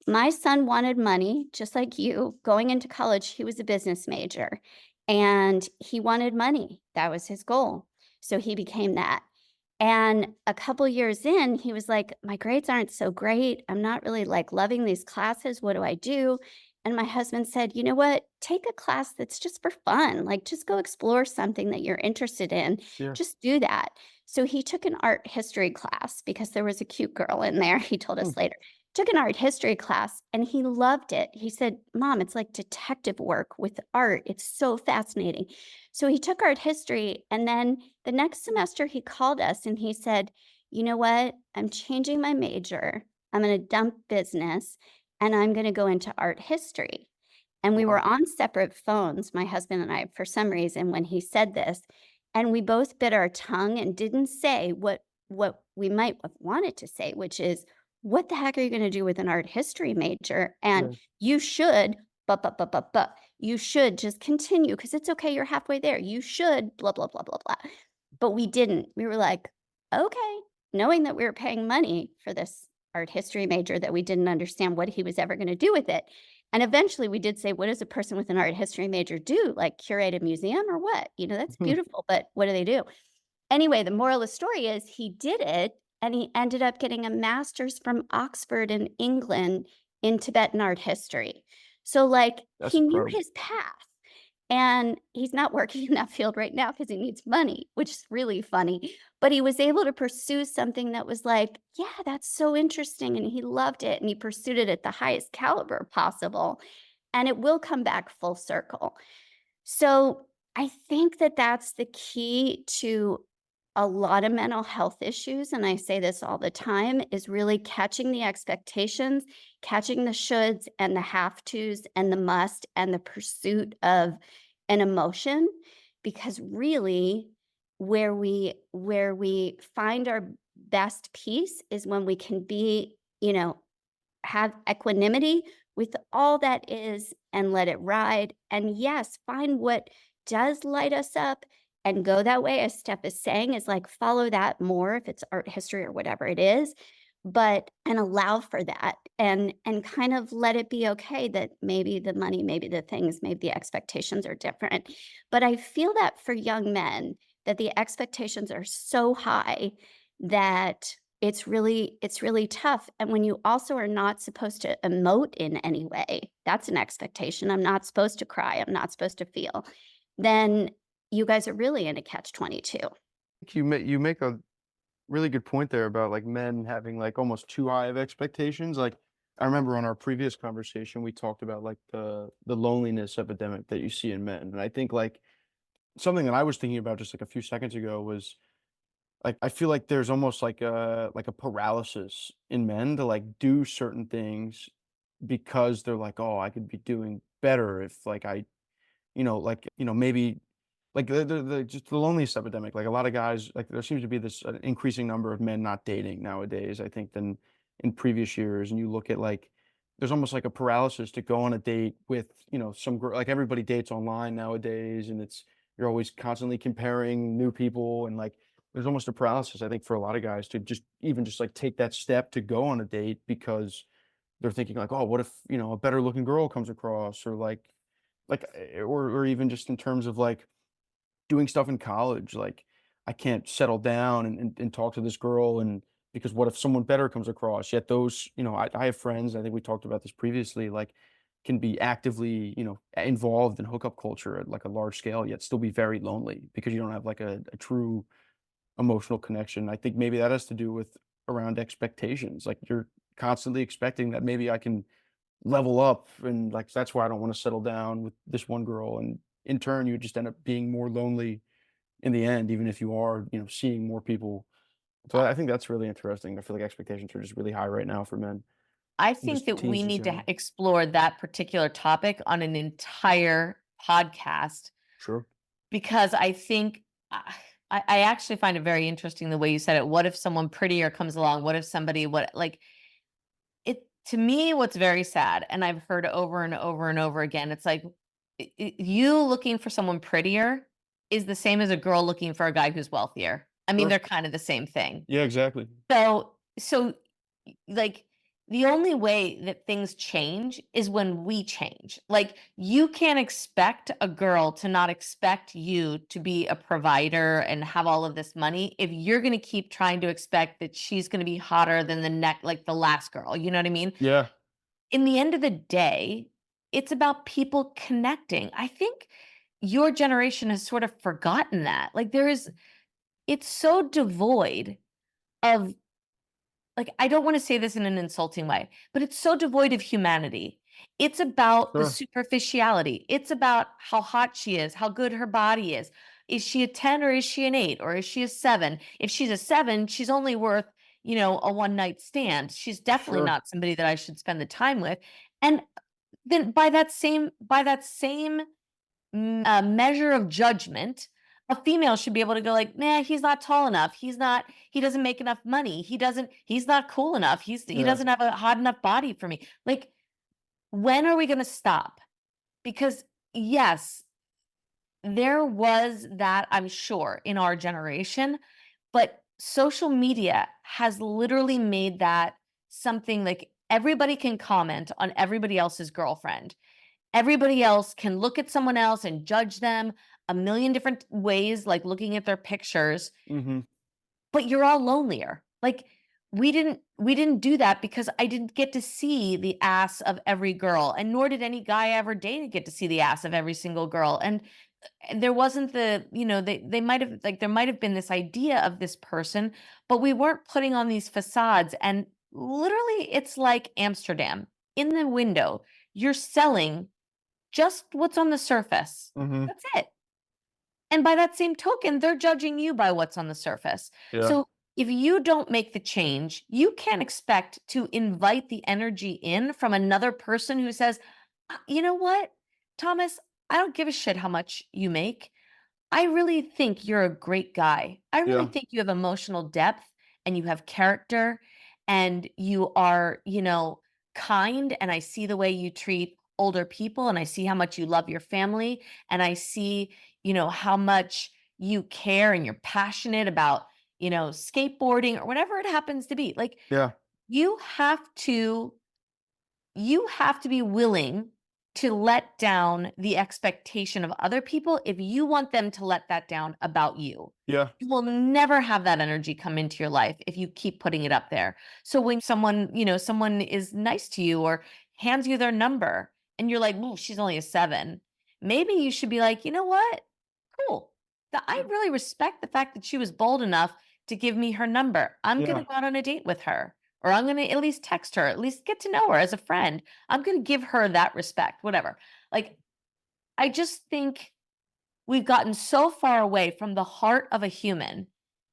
My son wanted money, just like you. Going into college, he was a business major, and he wanted money. That was his goal. So he became that. And a couple years in, he was like, my grades aren't so great. I'm not really like loving these classes. What do I do? And my husband said, you know what? Take a class that's just for fun. Like, just go explore something that you're interested in. Yeah. Just do that. So he took an art history class, because there was a cute girl in there. He told Hmm. us later. Took an art history class, and he loved it. He said, Mom, it's like detective work with art. It's so fascinating. So he took art history, and then the next semester he called us and he said, you know what? I'm changing my major. I'm going to dump business, and I'm going to go into art history. And we were Wow. on separate phones, my husband and I, for some reason, when he said this, and we both bit our tongue and didn't say what we might have wanted to say, which is, what the heck are you going to do with an art history major? And Yeah. you should, you should just continue, because it's okay. You're halfway there. You should, blah, blah, blah, blah, blah. But we didn't. We were like, okay, knowing that we were paying money for this art history major that we didn't understand what he was ever going to do with it. And eventually we did say, what does a person with an art history major do? Like curate a museum or what? That's beautiful, but what do they do? Anyway, the moral of the story is he did it, and he ended up getting a master's from Oxford in England in Tibetan art history. So, like, That's he knew incredible. his path. And he's not working in that field right now because he needs money, which is really funny. But he was able to pursue something that was like, yeah, that's so interesting. And he loved it. And he pursued it at the highest caliber possible. And it will come back full circle. So I think that that's the key to a lot of mental health issues. And I say this all the time, is really catching the expectations, catching the shoulds and the have tos and the must and the pursuit of an emotion. Because really, where we find our best peace is when we can be, have equanimity with all that is, and let it ride. And yes, find what does light us up and go that way. As Steph is saying, is like, follow that more if it's art history or whatever it is, but and allow for that, and kind of let it be okay that maybe the money, maybe the things, maybe the expectations are different. But I feel that for young men, that the expectations are so high that it's really tough. And when you also are not supposed to emote in any way, that's an expectation. I'm not supposed to cry. I'm not supposed to feel. Then you guys are really in a catch-22. You make a really good point there about like men having like almost too high of expectations. Like I remember on our previous conversation we talked about like the loneliness epidemic that you see in men. And I think like something that I was thinking about just like a few seconds ago was like I feel like there's almost like a paralysis in men to like do certain things because they're like, oh, I could be doing better if like maybe like the just the loneliness epidemic. Like a lot of guys, like there seems to be this increasing number of men not dating nowadays, I think, than in previous years. And you look at like, there's almost like a paralysis to go on a date with, some girl, like everybody dates online nowadays. And you're always constantly comparing new people. And like, there's almost a paralysis, I think, for a lot of guys to just even just like take that step to go on a date because they're thinking like, oh, what if, a better looking girl comes across or or even just in terms of like doing stuff in college, like I can't settle down and talk to this girl and because what if someone better comes across? Yet those, I have friends, I think we talked about this previously, like can be actively, involved in hookup culture at like a large scale, yet still be very lonely because you don't have like a true emotional connection. I think maybe that has to do with around expectations. Like you're constantly expecting that maybe I can level up, and like that's why I don't want to settle down with this one girl. And in turn, you just end up being more lonely in the end, even if you are, seeing more people. So I think that's really interesting. I feel like expectations are just really high right now for men I and think just that we teens in need to general. explore that particular topic on an entire podcast Sure. because I think I actually find it very interesting the way you said it. What if someone prettier comes along? What if somebody what like it to me what's very sad and I've heard over and over and over again. It's like you looking for someone prettier is the same as a girl looking for a guy who's wealthier. I mean, Sure. they're kind of the same thing. Yeah, exactly. So like the only way that things change is when we change. Like you can't expect a girl to not expect you to be a provider and have all of this money if you're going to keep trying to expect that she's going to be hotter than the last girl, you know what I mean? Yeah. In the end of the day, it's about people connecting. I think your generation has sort of forgotten that. It's so devoid of I don't wanna say this in an insulting way, but it's so devoid of humanity. It's about the Sure. superficiality. It's about how hot she is, how good her body is. Is she a 10 or is she an 8 or is she a 7? If she's a 7, she's only worth, a one night stand. She's definitely Sure. not somebody that I should spend the time with. And then by that same measure of judgment, a female should be able to go like, "Nah, he's not tall enough. He doesn't make enough money. He's not cool enough. He Yeah. doesn't have a hot enough body for me." Like, when are we going to stop? Because yes, there was that, I'm sure, in our generation, but social media has literally made that something like everybody can comment on everybody else's girlfriend. Everybody else can look at someone else and judge them a million different ways, like looking at their pictures, Mhm. but you're all lonelier. Like we didn't do that because I didn't get to see the ass of every girl, and nor did any guy I ever dated get to see the ass of every single girl. And there wasn't they might have there might have been this idea of this person, but we weren't putting on these facades. And literally, it's like Amsterdam. In the window, you're selling just what's on the surface. Mhm. That's it. And by that same token, they're judging you by what's on the surface. Yeah. So if you don't make the change, you can't expect to invite the energy in from another person who says, You know what, Thomas, I don't give a shit how much you make. I really think you're a great guy. I really Yeah. think you have emotional depth and you have character and you are, kind. And I see the way you treat older people and I see how much you love your family and I see, how much you care and you're passionate about, skateboarding or whatever it happens to be. Like Yeah. you have to you have to be willing to let down the expectation of other people if you want them to let that down about you. Yeah. You will never have that energy come into your life if you keep putting it up there. So when someone is nice to you or hands you their number and you're like, "Ooh, she's only a 7." Maybe you should be like, "You know what? Cool. I really respect the fact that she was bold enough to give me her number. I'm going Yeah. to go out on a date with her." Or I'm going to at least text her, at least get to know her as a friend. I'm going to give her that respect, whatever. Like, I just think we've gotten so far away from the heart of a human,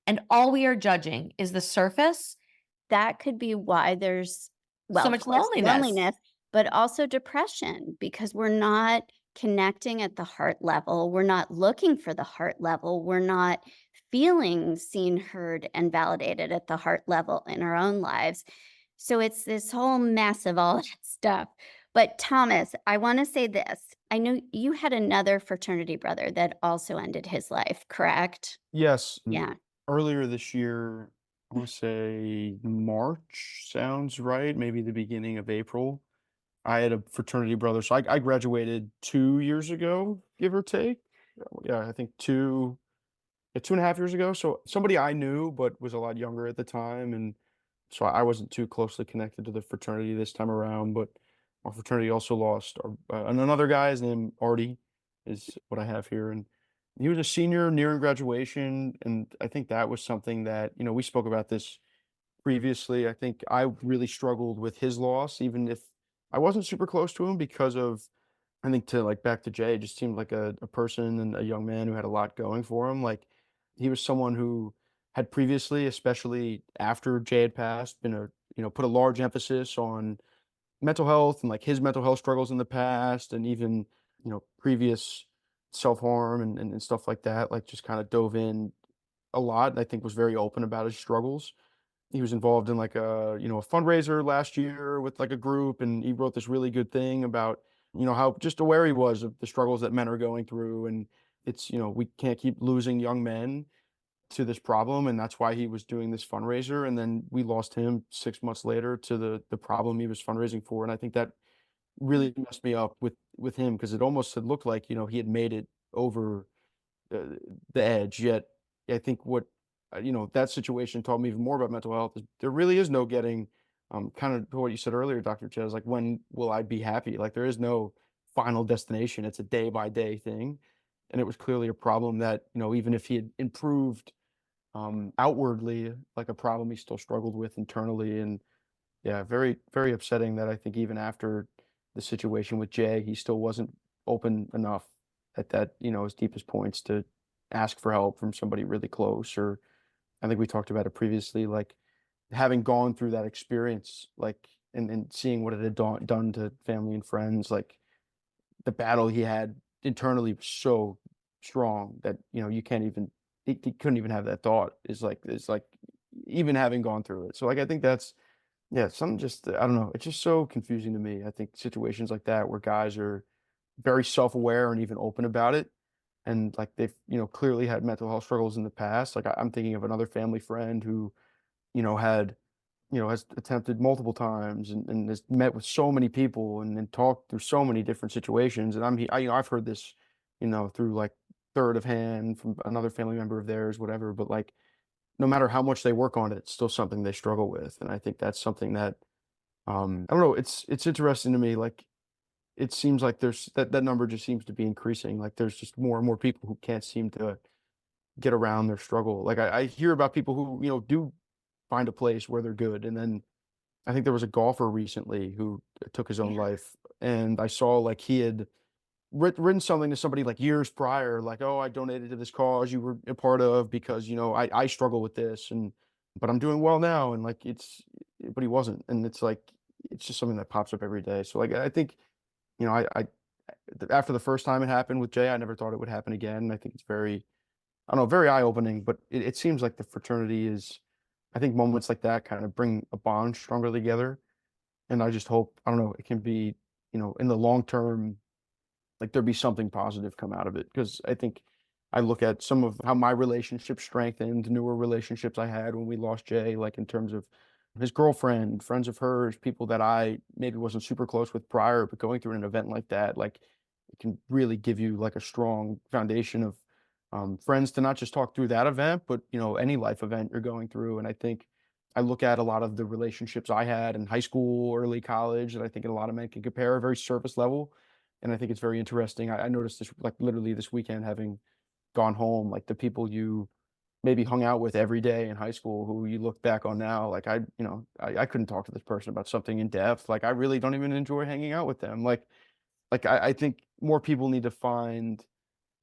and all we are judging is the surface. That could be why there's, well, So of much course, loneliness. loneliness, but also depression because we're not connecting at the heart level. We're not looking for the heart level. We're not feeling seen, heard, and validated at the heart level in our own lives. So it's this whole mess of all that stuff. But Thomas, I want to say this. I know you had another fraternity brother that also ended his life, correct? Yes. Yeah. Earlier this year, I want to say March sounds right, maybe the beginning of April. I had a fraternity brother. So I graduated 2 years ago, give or take. Yeah, I think 2.5 years ago. So somebody I knew, but was a lot younger at the time. And so I wasn't too closely connected to the fraternity this time around. But our fraternity also lost and another guy. His name Artie is what I have here. And he was a senior nearing graduation. And I think that was something that, we spoke about this previously. I think I really struggled with his loss, even if I wasn't super close to him because of, I think to like back to Jay, it just seemed like a person and a young man who had a lot going for him. Like he was someone who had previously, especially after Jay had passed, been put a large emphasis on mental health and like his mental health struggles in the past and even, previous self-harm and stuff like that, like just kind of dove in a lot. And I think was very open about his struggles. He was involved in like a fundraiser last year with like a group, and he wrote this really good thing about, how just aware he was of the struggles that men are going through. And it's, we can't keep losing young men to this problem, and that's why he was doing this fundraiser. And then we lost him 6 months later to the problem he was fundraising for. And I think that really messed me up with him because it almost had looked like, he had made it over the edge. Yet I think what that situation taught me even more about mental health is there really is no getting, kind of what you said earlier, Dr. Ches, like when will I be happy? Like there is no final destination. It's a day by day thing. And it was clearly a problem that, even if he had improved outwardly, like a problem he still struggled with internally. And yeah, very, very upsetting that I think even after the situation with Jay, he still wasn't open enough at that, his deepest points to ask for help from somebody really close. Or I think we talked about it previously, like having gone through that experience, like, and seeing what it had done to family and friends, like the battle he had internally was so strong that, you can't even, he couldn't even have that thought is like even having gone through it. So like, I think that's, yeah, some just I don't know, it's just so confusing to me. I think situations like that where guys are very self-aware and even open about it, and like they've, clearly had mental health struggles in the past. Like I'm thinking of another family friend who, had, has attempted multiple times and has met with so many people and talked through so many different situations. And I've heard this, through like third of hand from another family member of theirs, whatever. But like no matter how much they work on it, it's still something they struggle with. And I think that's something that, I don't know, it's interesting to me. Like it seems like there's that number just seems to be increasing. Like there's just more and more people who can't seem to get around their struggle. Like I hear about people who, do find a place where they're good. And then I think there was a golfer recently who took his own Yeah. life. And I saw like he had written something to somebody like years prior, like, "Oh, I donated to this cause you were a part of because, I struggle with this but I'm doing well now." And like, but he wasn't. And it's like, it's just something that pops up every day. So like, I think, after the first time it happened with Jay, I never thought it would happen again. And I think it's very, I don't know, very eye opening, but it seems like the fraternity is, I think moments like that kind of bring a bond stronger together. And I just hope, I don't know, it can be, in the long term, like there be something positive come out of it. Because I think I look at some of how my relationship strengthened, newer relationships I had when we lost Jay, like in terms of his girlfriend, friends of hers, people that I maybe wasn't super close with prior, but going through an event like that, like it can really give you like a strong foundation of friends to not just talk through that event, but any life event you're going through. And I think I look at a lot of the relationships I had in high school, early college, that I think a lot of men can compare, very surface level. And I think it's very interesting. I noticed this like literally this weekend, having gone home, like the people you maybe hung out with every day in high school who you look back on now, like I couldn't talk to this person about something in depth. Like I really don't even enjoy hanging out with them. Like I think more people need to find,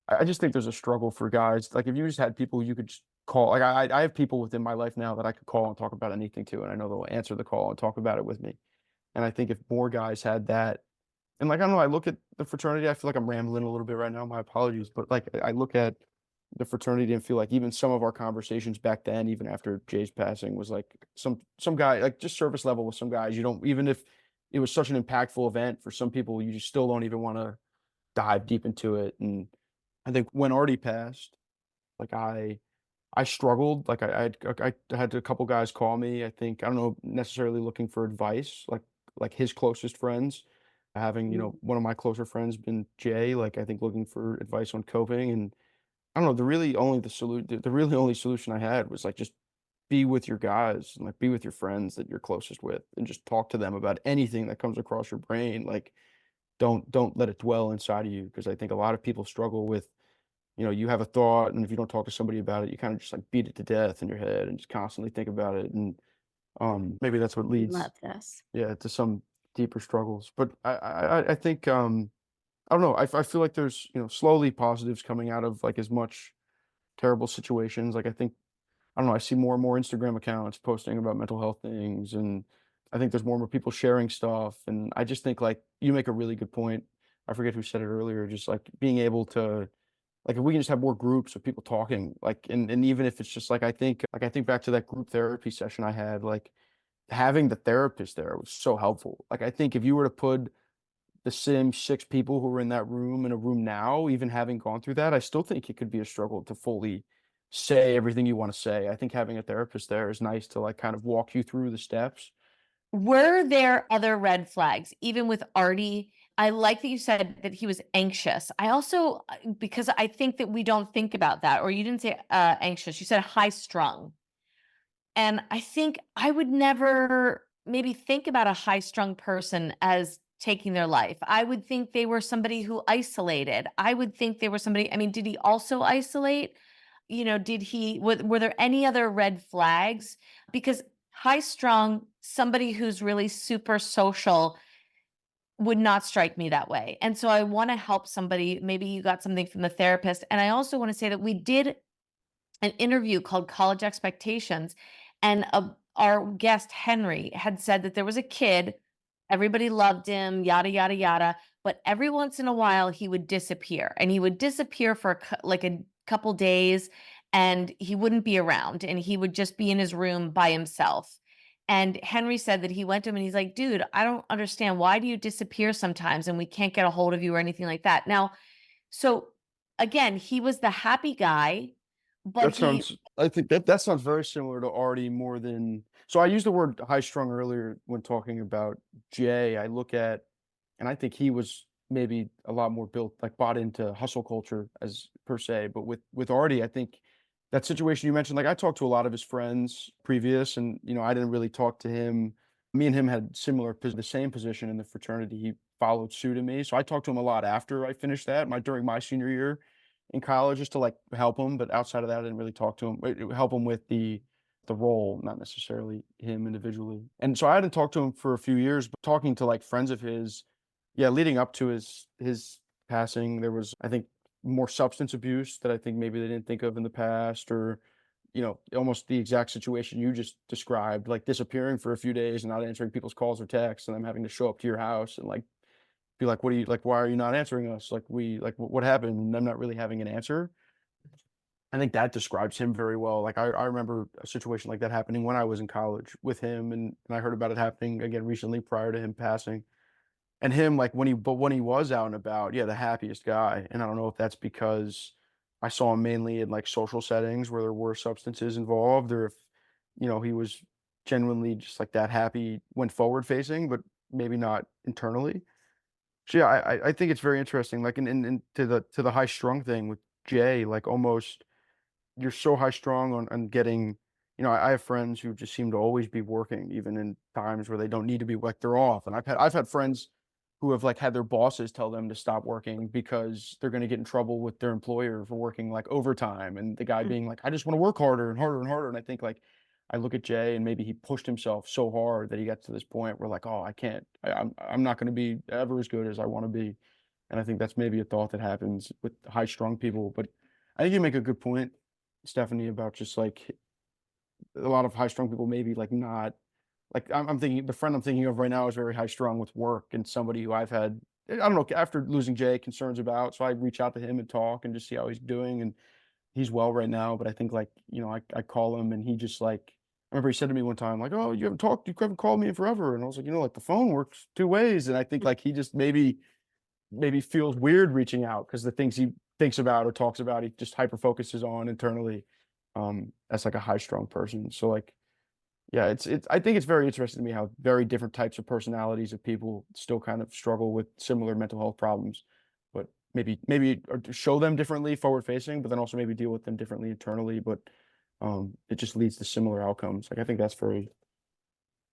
I just think there's a struggle for guys. Like if you just had people you could just call, like I have people within my life now that I could call and talk about anything to, and I know they'll answer the call and talk about it with me. And I think if more guys had that, and like I don't know, I look at the fraternity, I feel like I'm rambling a little bit right now. My apologies, but like I look at the fraternity and feel like even some of our conversations back then, even after Jay's passing, was like some guy, like just service level with some guys. You don't, even if it was such an impactful event for some people, you just still don't even want to dive deep into it. And I think when Artie passed, like I struggled. Like I had a couple guys call me. I think I don't know, necessarily looking for advice, like his closest friends. Having Mm. one of my closer friends been Jay, like I think looking for advice on coping. And I don't know, the really only solution I had was like just be with your guys and like be with your friends that you're closest with and just talk to them about anything that comes across your brain. Like don't let it dwell inside of you, because I think a lot of people struggle with, you have a thought, and if you don't talk to somebody about it, you kind of just like beat it to death in your head and just constantly think about it. And Maybe that's what leads, Love this. yeah, to some deeper struggles. But I think I don't know. I feel like there's, slowly positives coming out of like as much terrible situations. Like I think, I don't know, I see more and more Instagram accounts posting about mental health things, and I think there's more and more people sharing stuff. And I just think like you make a really good point. I forget who said it earlier, just like being able to, like, if we can just have more groups of people talking, like, and even if it's just like I think back to that group therapy session I had, like having the therapist there was so helpful. Like I think if you were to put the same 6 people who were in that room in a room now, even having gone through that, I still think it could be a struggle to fully say everything you wanna say. I think having a therapist there is nice to, like, kind of walk you through the steps. Were there other red flags, even with Artie? I like that you said that he was anxious. I also, because I think that we don't think about that, or you didn't say anxious, you said high strung. And I think I would never maybe think about a high strung person as taking their life. I would think they were somebody who isolated. I would think they were somebody, I mean, did he also isolate? Did he, were there any other red flags? Because high strung, somebody who's really super social would not strike me that way. And so I want to help somebody. Maybe you got something from the therapist. And I also want to say that we did an interview called College Expectations, and our guest Henry had said that there was a kid, everybody loved him, yada yada yada, but every once in a while he would disappear, and he would disappear for like a couple days, and he wouldn't be around, and he would just be in his room by himself. And Henry said that he went to him and he's like, dude, I don't understand. Why do you disappear sometimes and we can't get a hold of you or anything like that? Now, so again, he was the happy guy, but That sounds I think that sounds very similar to Artie more than, so I used the word high strung earlier when talking about Jay. I look at, and I think he was maybe a lot more built, like bought into hustle culture as per se. But with Artie, I think that situation you mentioned, like I talked to a lot of his friends previous, and I didn't really talk to him. Me and him had the same position in the fraternity. He followed suit in me, so I talked to him a lot after I finished that, during my senior year in college, just to like help him. But outside of that, I didn't really talk to him. It would help him with the role, not necessarily him individually. And so I hadn't talked to him for a few years, but talking to like friends of his, yeah, leading up to his passing, there was, I think, more substance abuse that I think maybe they didn't think of in the past, or almost the exact situation you just described, like disappearing for a few days and not answering people's calls or texts, and I'm having to show up to your house and like be like, "What do you like? Why are you not answering us? Like, what happened?" And I'm not really having an answer. I think that describes him very well. Like, I remember a situation like that happening when I was in college with him, and I heard about it happening again recently prior to him passing. And him, like, when he was out and about, yeah, the happiest guy. And I don't know if that's because I saw him mainly in like social settings where there were substances involved, or if, he was genuinely just like that happy when forward facing, but maybe not internally. So yeah, I think it's very interesting. Like in to the high strung thing with Jay, like almost you're so high strung on getting, I have friends who just seem to always be working, even in times where they don't need to be, like they're off. And I've had friends who have like had their bosses tell them to stop working because they're going to get in trouble with their employer for working like overtime. And the guy Mm. being like, I just want to work harder and harder and harder. And I think like I look at Jay, and maybe he pushed himself so hard that he got to this point where like, oh, I can't, I'm not going to be ever as good as I want to be. And I think that's maybe a thought that happens with high strung people. But I think you make a good point, Stephanie, about just like a lot of high strung people maybe like not like, I'm thinking the friend I'm thinking of right now is very high strung with work, and somebody who I've had, I don't know, after losing Jay, concerns about. So I reach out to him and talk and just see how he's doing. And he's well right now. But I think like, I call him, and he just like, I remember he said to me one time, like, "Oh, you haven't called me in forever." And I was like, like the phone works two ways. And I think like he just maybe feels weird reaching out because the things he thinks about or talks about, he just hyper focuses on internally, as like a high strung person. So like, yeah, it's I think it's very interesting to me how very different types of personalities of people still kind of struggle with similar mental health problems, but maybe or to show them differently forward facing, but then also maybe deal with them differently internally. But it just leads to similar outcomes. Like I think that's very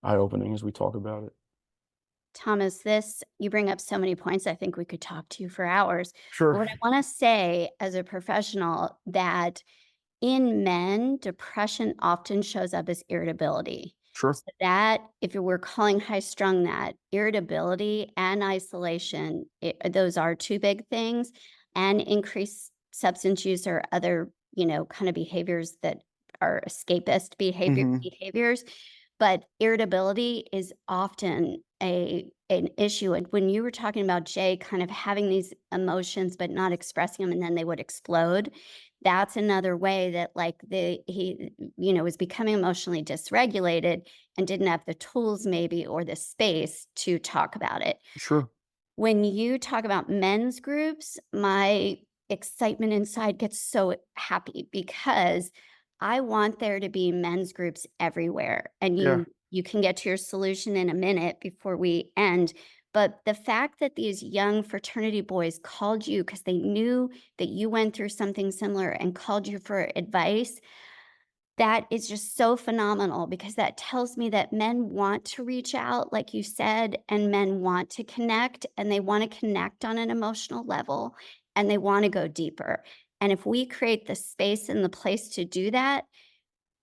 eye opening as we talk about it. Thomas, you bring up so many points. I think we could talk to you for hours. But Sure. what I want to say as a professional, that in men, depression often shows up as irritability. Sure. That, if you were calling high strung that, irritability and isolation, those are two big things, and increased substance use or other, kind of behaviors that are escapist Hmm. behaviors. But irritability is often an issue. And when you were talking about Jay kind of having these emotions but not expressing them and then they would explode, that's another way that like he was becoming emotionally dysregulated and didn't have the tools maybe or the space to talk about it. Sure. When you talk about men's groups, my excitement inside gets so happy because I want there to be men's groups everywhere. And Yeah. you can get to your solution in a minute before we end. But the fact that these young fraternity boys called you because they knew that you went through something similar and called you for advice, that is just so phenomenal because that tells me that men want to reach out, like you said, and men want to connect and they want to connect on an emotional level and they want to go deeper. And if we create the space and the place to do that,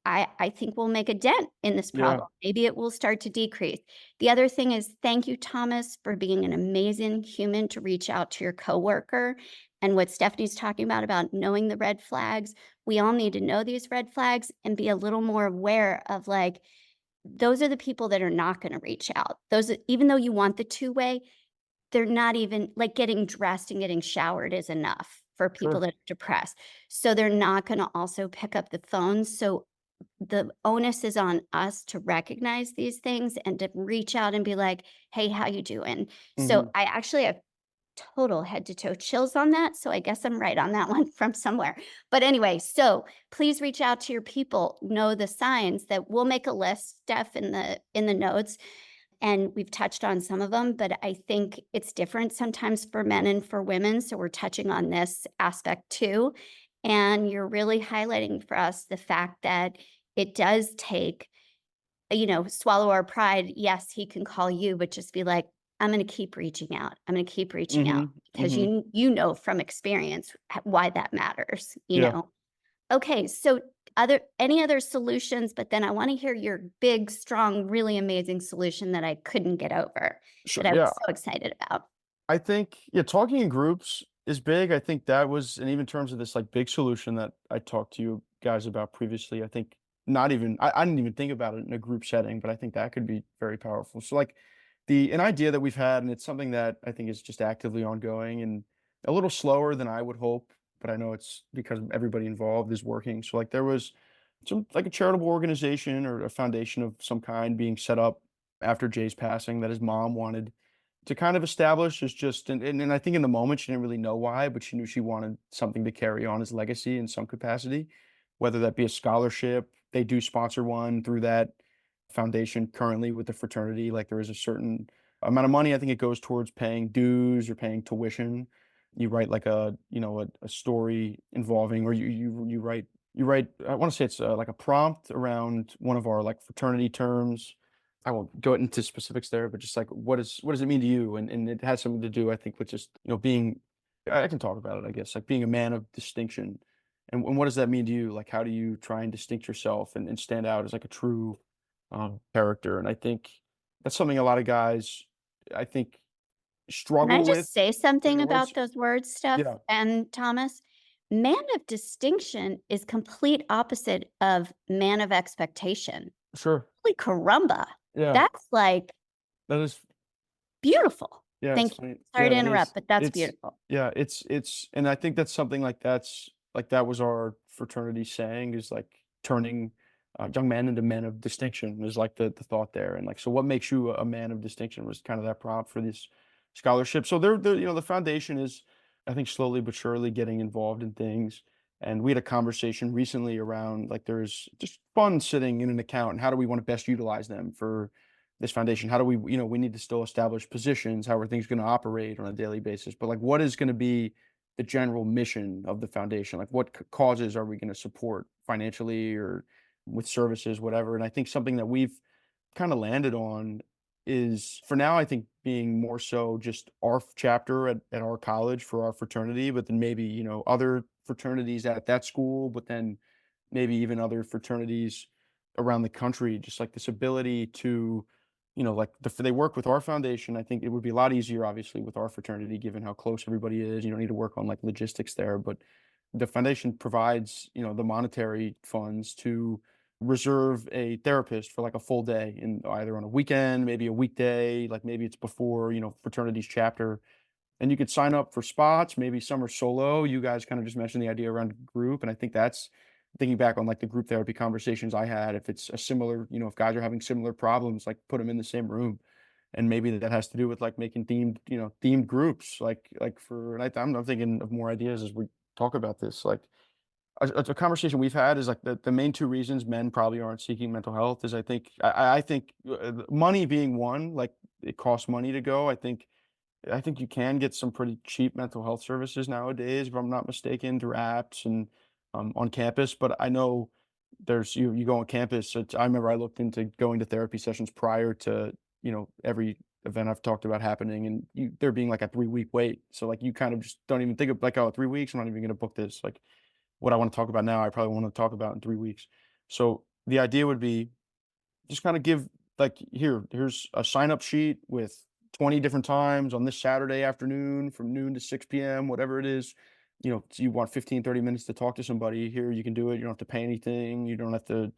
I think we'll make a dent in this Yeah. problem. Maybe it will start to decrease. The other thing is thank you, Thomas, for being an amazing human to reach out to your coworker. And what Stephanie's talking about knowing the red flags, we all need to know these red flags and be a little more aware of like, those are the people that are not going to reach out. Even though you want the two-way, they're not even like getting dressed and getting showered is enough for people Sure. that are depressed. So they're not going to also pick up the phone. So the onus is on us to recognize these things and to reach out and be like, "Hey, how you doing?" So Hmm. I actually have total head to toe chills on that. So I guess I'm right on that one from somewhere. But anyway, so please reach out to your people, know the signs that we'll make a list, Steph, in the notes. And we've touched on some of them, but I think it's different sometimes for men and for women. So we're touching on this aspect too. And you're really highlighting for us the fact that it does take, swallow our pride. Yes, he can call you, but just be like, I'm going to keep reaching out. I'm going to keep reaching out Hmm. because Hmm. you know from experience why that matters, Yeah. Okay, so any other solutions, but then I wanna hear your big, strong, really amazing solution that I couldn't get over, Sure. that I was Yeah. so excited about. I think, yeah, talking in groups is big. I think that was, and even in terms of this like big solution that I talked to you guys about previously, I think not even, I didn't even think about it in a group setting, but I think that could be very powerful. So like an idea that we've had, and it's something that I think is just actively ongoing and a little slower than I would hope, but I know it's because everybody involved is working. So like there was some like a charitable organization or a foundation of some kind being set up after Jay's passing that his mom wanted to kind of establish is just, and I think in the moment she didn't really know why, but she knew she wanted something to carry on his legacy in some capacity, whether that be a scholarship. They do sponsor one through that foundation currently with the fraternity. Like there is a certain amount of money. I think it goes towards paying dues or paying tuition. You write like a story involving, or you write. I want to say it's like a prompt around one of our like fraternity terms. I won't go into specifics there, but just like what does it mean to you? And it has something to do, I think, with just being. I can talk about it, I guess, like being a man of distinction, and what does that mean to you? Like, how do you try and distinct yourself and stand out as like a true character? And I think that's something a lot of guys, I think, Can I struggle with just say in something their about ways. those words, Steph Yeah, and Thomas? Man of distinction is complete opposite of man of expectation. sure. Holy caramba. Yeah, That's, like, that is. beautiful. Yeah, it's Thank you. funny. Sorry Yeah, to that interrupt, is. but that's It's beautiful. yeah, and I think that's something like that was our fraternity saying is like turning young men into men of distinction is like the thought there. And like, so what makes you a man of distinction was kind of that prompt for this scholarship. So they're the foundation is, I think, slowly but surely getting involved in things. And we had a conversation recently around like there's just funds sitting in an account and how do we want to best utilize them for this foundation? How do we, we need to still establish positions. How are things going to operate on a daily basis? But like, what is going to be the general mission of the foundation? Like, what causes are we going to support financially or with services, whatever? And I think something that we've kind of landed on is for now, I think being more so just our chapter at our college for our fraternity, but then maybe, other fraternities at that school, but then maybe even other fraternities around the country, just like this ability to, like they work with our foundation. I think it would be a lot easier, obviously, with our fraternity, given how close everybody is. You don't need to work on like logistics there, but the foundation provides, the monetary funds to reserve a therapist for like a full day in either on a weekend, maybe a weekday, like maybe it's before, fraternities chapter, and you could sign up for spots. Maybe some are solo. You guys kind of just mentioned the idea around group, and I think that's thinking back on like the group therapy conversations I had. If it's a similar, if guys are having similar problems, like put them in the same room, and maybe that has to do with like making themed groups, like for. And I'm thinking of more ideas as we talk about this. Like a conversation we've had is like the main two reasons men probably aren't seeking mental health is I think money being one. Like it costs money to go. I think you can get some pretty cheap mental health services nowadays, if I'm not mistaken, through apps and on campus. But I know there's you go on campus. I remember I looked into going to therapy sessions prior to every event I've talked about happening, and there being like a 3-week wait. So like you kind of just don't even think of like, oh, 3 weeks, I'm not even going to book this. Like what I want to talk about now, I probably want to talk about in 3 weeks. So the idea would be just kind of give like here's a sign up sheet with 20 different times on this Saturday afternoon from noon to 6 p.m., whatever it is. You want 15-30 minutes to talk to somebody. Here you can do it. You don't have to pay anything. You don't have to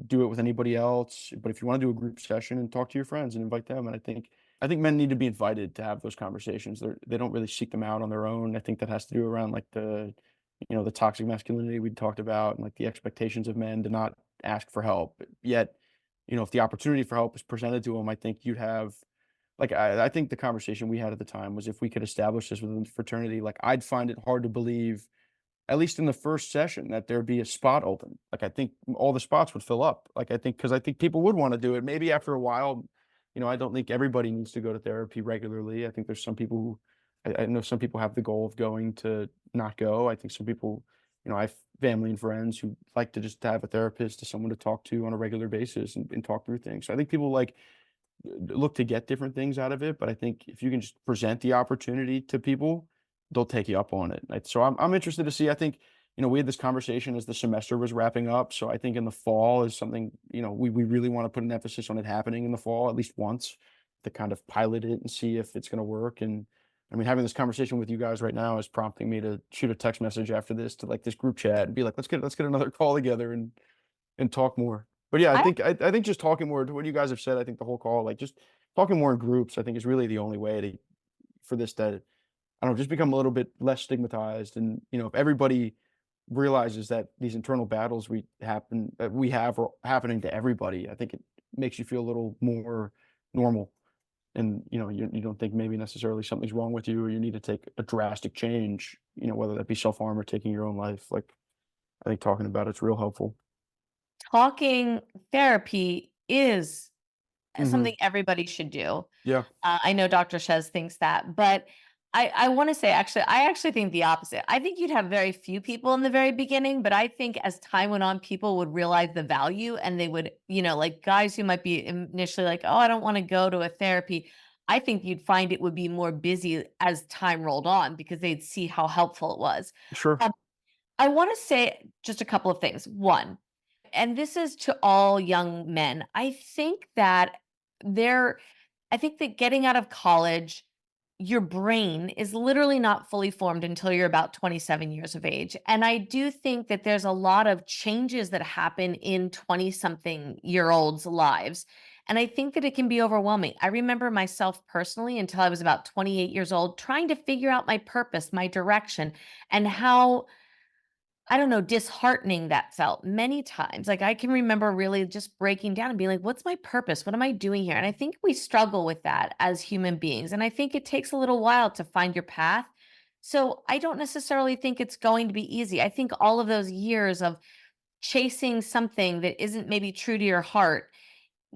do it with anybody else. But if you want to do a group session and talk to your friends and invite them, and I think men need to be invited to have those conversations. They don't really seek them out on their own. I think that has to do around like the toxic masculinity we talked about, and like the expectations of men to not ask for help. Yet, if the opportunity for help is presented to them, I think you'd have like I think the conversation we had at the time was if we could establish this within the fraternity, like I'd find it hard to believe, at least in the first session, that there'd be a spot open. Like I think all the spots would fill up. Like because I think people would want to do it. Maybe after a while, I don't think everybody needs to go to therapy regularly. I think there's some people who I know some people have the goal of going to not go. I think some people, I have family and friends who like to just have a therapist, to someone to talk to on a regular basis and talk through things. So I think people like look to get different things out of it, but I think if you can just present the opportunity to people, they'll take you up on it. So I'm interested to see. I think we had this conversation as the semester was wrapping up. So I think in the fall is something we really want to put an emphasis on it happening in the fall at least once, to kind of pilot it and see if it's going to work. And I mean, having this conversation with you guys right now is prompting me to shoot a text message after this to like this group chat and be like, let's get another call together and talk more. But yeah, I think just talking more to what you guys have said, I think the whole call, like just talking more in groups, I think is really the only way for this to, I don't know, just become a little bit less stigmatized. And if everybody realizes that these internal battles that we have are happening to everybody, I think it makes you feel a little more normal. And you don't think maybe necessarily something's wrong with you or you need to take a drastic change, whether that be self-harm or taking your own life. Like I think talking about it's real helpful. Talking therapy is Hmm. something everybody should do. Yeah. I know Dr. Chez thinks that, but I want to say I actually think the opposite. I think you'd have very few people in the very beginning, but I think as time went on, people would realize the value and they would, like guys who might be initially like, oh, I don't want to go to a therapy. I think you'd find it would be more busy as time rolled on because they'd see how helpful it was. Sure. Um, I want to say just a couple of things. One, and this is to all young men. There I think that getting out of college, your brain is literally not fully formed until you're about 27 years of age. And I do think that there's a lot of changes that happen in 20 something year olds' lives. And I think that it can be overwhelming. I remember myself personally until I was about 28 years old trying to figure out my purpose, my direction, and how I don't know, disheartening that felt many times. Like I can remember really just breaking down and being like, what's my purpose? What am I doing here? And I think we struggle with that as human beings. And I think it takes a little while to find your path. So I don't necessarily think it's going to be easy. I think all of those years of chasing something that isn't maybe true to your heart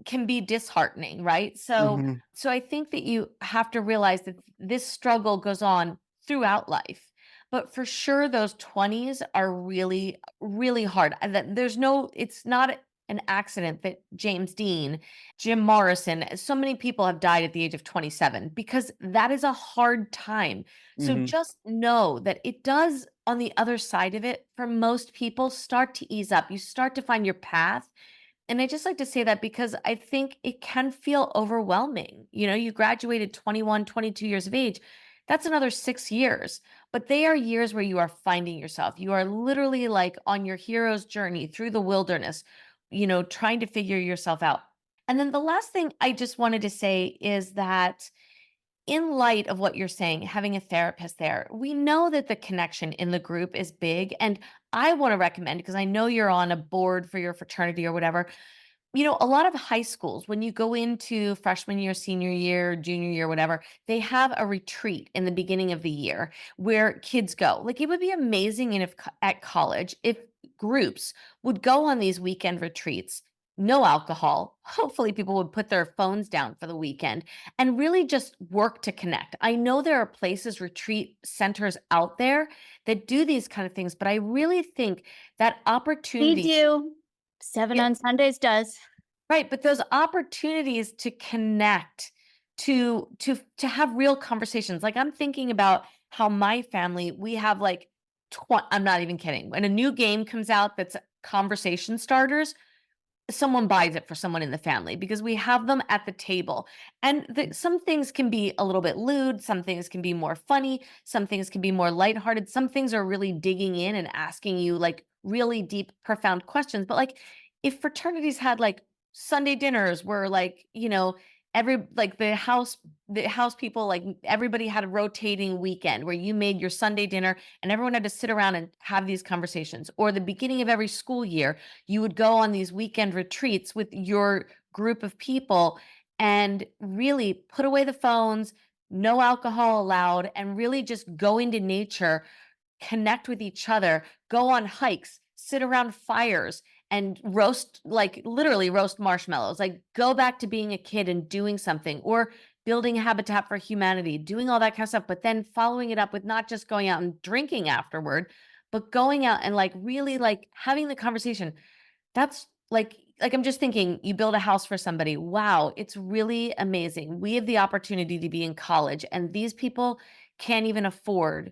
can be disheartening, right? So Hmm. so I think that you have to realize that this struggle goes on throughout life. But for sure those 20s are really really hard. And that there's no it's not an accident that James Dean, Jim Morrison, so many people have died at the age of 27 because that is a hard time. So Hmm. just know that it does on the other side of it for most people start to ease up. You start to find your path And I just like to say that because I think it can feel overwhelming. You graduated 21, 22 years of age. That's another 6 years. But they are years where you are finding yourself. You are literally like on your hero's journey through the wilderness, trying to figure yourself out. And then the last thing I just wanted to say is that in light of what you're saying, having a therapist there, we know that the connection in the group is big. And I want to recommend, because I know you're on a board for your fraternity or whatever, a lot of high schools, when you go into freshman year, senior year, junior year, whatever, they have a retreat in the beginning of the year where kids go. Like it would be amazing and if at college, if groups would go on these weekend retreats, no alcohol. Hopefully people would put their phones down for the weekend and really just work to connect. I know there are places, retreat centers out there that do these kind of things, but I really think that We opportunity. do. 7 Yeah, on Sundays does. right, but those opportunities to connect, to have real conversations. Like I'm thinking about how my family, we have like I'm not even kidding. When a new game comes out that's conversation starters, someone buys it for someone in the family because we have them at the table. And some things can be a little bit lewd, some things can be more funny, some things can be more lighthearted, some things are really digging in and asking you like really deep, profound questions. But like if fraternities had like Sunday dinners where like, every like the house people, like everybody had a rotating weekend where you made your Sunday dinner and everyone had to sit around and have these conversations. Or the beginning of every school year, you would go on these weekend retreats with your group of people and really put away the phones, no alcohol allowed, and really just go into nature, connect with each other, go on hikes, sit around fires and roast, like literally roast marshmallows, like go back to being a kid and doing something, or building a Habitat for Humanity, doing all that kind of stuff, but then following it up with not just going out and drinking afterward, but going out and like really like having the conversation. That's like I'm just thinking, you build a house for somebody. Wow, it's really amazing. We have the opportunity to be in college, and these people can't even afford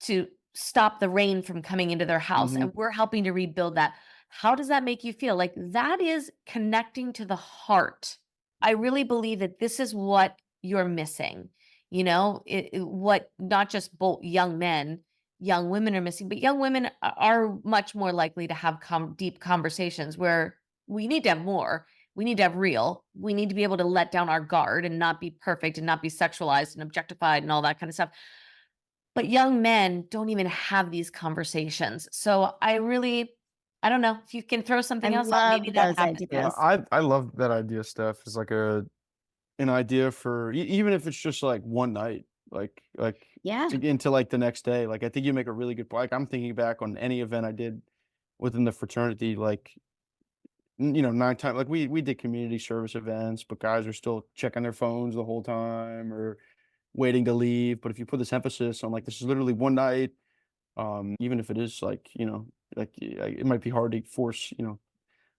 to stop the rain from coming into their house, Hmm. and we're helping to rebuild that. How does that make you feel? Like that is connecting to the heart. I really believe that this is what you're missing. What not just both young men, young women are missing, but young women are much more likely to have deep conversations where we need to have more. We need to have real. We need to be able to let down our guard and not be perfect and not be sexualized and objectified and all that kind of stuff. But young men don't even have these conversations. So I don't know if you can throw I something else out, maybe love that those happens. Yeah, ideas. I love that idea, Steph. It's like an idea for even if it's just like one night, like Yeah. to get into like the next day. Like I think you make a really good point. Like I'm thinking back on any event I did within the fraternity, like 9 times, like we did community service events, but guys are still checking their phones the whole time or waiting to leave. But if you put this emphasis on like this is literally one night, even if it is like it might be hard to force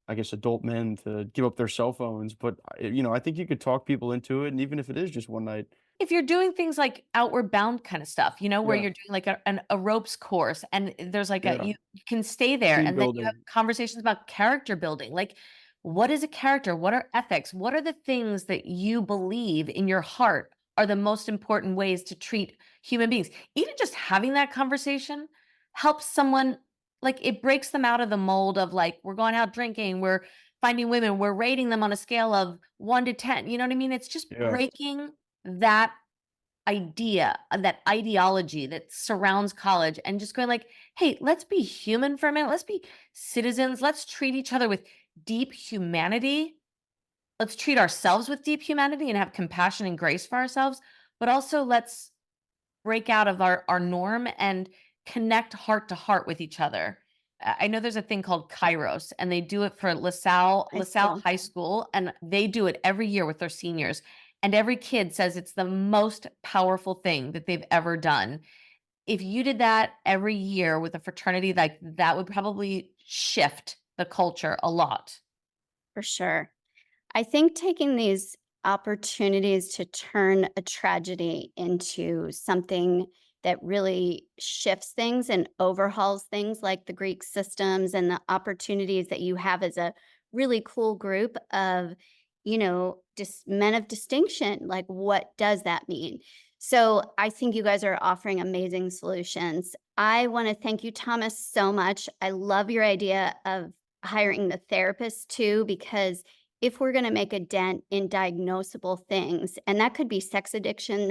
I guess adult men to give up their cell phones, but I think you could talk people into it, and even if it is just one night. If you're doing things like Outward Bound kind of stuff, where Yeah, you're doing like a ropes course and there's like yeah, you can stay there team and then you have building. conversations about character building. Like, what is a character? What are ethics? What are the things that you believe in your heart are the most important ways to treat human beings? Even just having that conversation helps someone, like it breaks them out of the mold of like, we're going out drinking, we're finding women, we're rating them on a scale of 1 to 10. You know what I mean? It's just Yeah, breaking that idea, that ideology that surrounds college and just going like, "Hey, let's be human for a minute. Let's be citizens. Let's treat each other with deep humanity. Let's treat ourselves with deep humanity and have compassion and grace for ourselves, but also let's break out of our norm and connect heart to heart with each other." I know there's a thing called Kairos, and they do it for High LaSalle school. High School, and they do it every year with their seniors. And every kid says it's the most powerful thing that they've ever done. If you did that every year with a fraternity, like that would probably shift the culture a lot. For sure. I think taking these opportunities to turn a tragedy into something that really shifts things and overhauls things like the Greek systems and the opportunities that you have as a really cool group of, men of distinction. Like, what does that mean? So I think you guys are offering amazing solutions. I want to thank you, Thomas, so much. I love your idea of hiring the therapist too, because if we're going to make a dent in diagnosable things, and that could be sex addiction,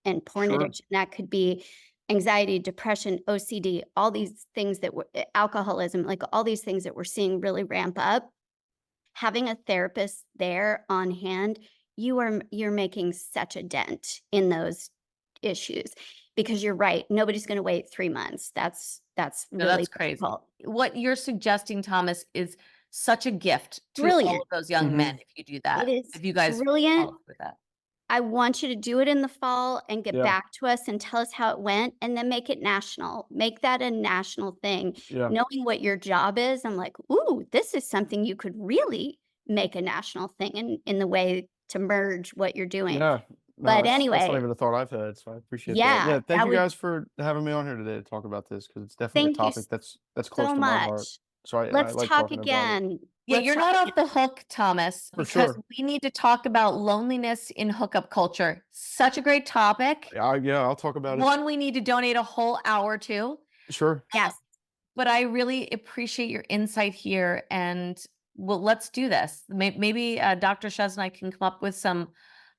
and porn Sure. addiction, that could be anxiety, depression, OCD, all these things alcoholism, like all these things that we're seeing really ramp up. Having a therapist there on hand, you're making such a dent in those issues, because you're right. Nobody's going to wait 3 months. That's No, really that's crazy. difficult. What you're suggesting, Thomas, is such a gift to all Brilliant. of those young men if you do that. It is If you guys brilliant. follow up with that. I want you to do it in the fall and get Yeah. back to us and tell us how it went, and then make it national. Make that a national thing. Yeah. Knowing what your job is, I'm like, ooh, this is something you could really make a national thing in the way to merge what you're doing. Yeah. No, But that's not anyway, even a thought I've had, so I appreciate that. yeah, Yeah, thank that you would guys for having me on here today to talk about this, because it's definitely a thank you topic that's close so to my heart. much. So I Let's like talk talking about it. again. Yeah, Let's you're talk not again. off the hook, Thomas, For because sure. we need to talk about loneliness in hookup culture. Such a great topic. Yeah, I'll talk about it. One we need to donate a whole hour to. Sure. Yes. But I really appreciate your insight here, and let's do this. Maybe Dr. Chez and I can come up with some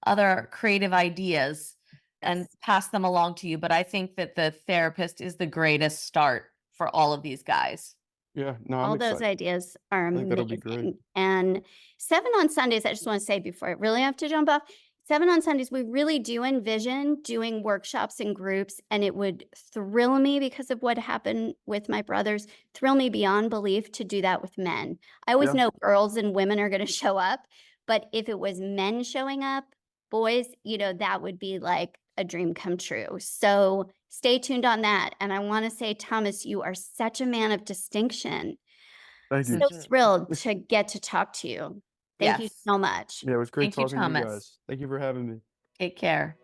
other creative ideas and pass them along to you. But I think that the therapist is the greatest start for all of these guys. Yeah, no, I'm All those excited. ideas are I think that'll be great. amazing. And 7 on Sundays, I just want to say before I really have to jump off, 7 on Sundays, we really do envision doing workshops in groups, and it would thrill me, because of what happened with my brothers, thrill me beyond belief to do that with men. I always Yeah. know girls and women are going to show up, but if it was men showing up, boys, that would be like a dream come true. So stay tuned on that. And I want to say, Thomas, you are such a man of distinction. Thank you. So thrilled to get to talk to you. Thank you Yes. so much. Yeah, it was great Thank you, talking to you Thomas. guys. Thank you for having me. Take care.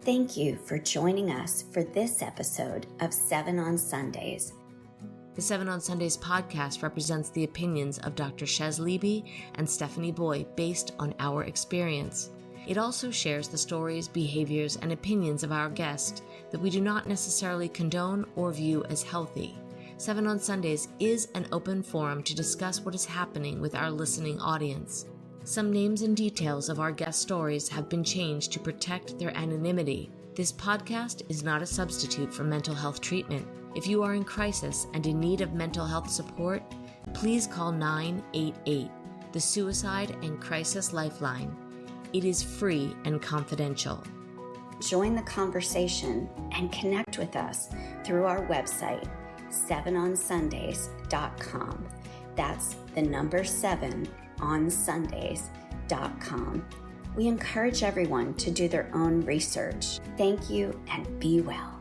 Thank you for joining us for this episode of 7 on Sundays. The 7 on Sundays podcast represents the opinions of Dr. Chez Leeby and Stephanie Boye based on our experience. It also shares the stories, behaviors, and opinions of our guest that we do not necessarily condone or view as healthy. 7 on Sundays is an open forum to discuss what is happening with our listening audience. Some names and details of our guest stories have been changed to protect their anonymity. This podcast is not a substitute for mental health treatment. If you are in crisis and in need of mental health support, please call 988, the Suicide and Crisis Lifeline. It is free and confidential. Join the conversation and connect with us through our website, 7onsundays.com. That's the number 7onsundays.com. We encourage everyone to do their own research. Thank you, and be well.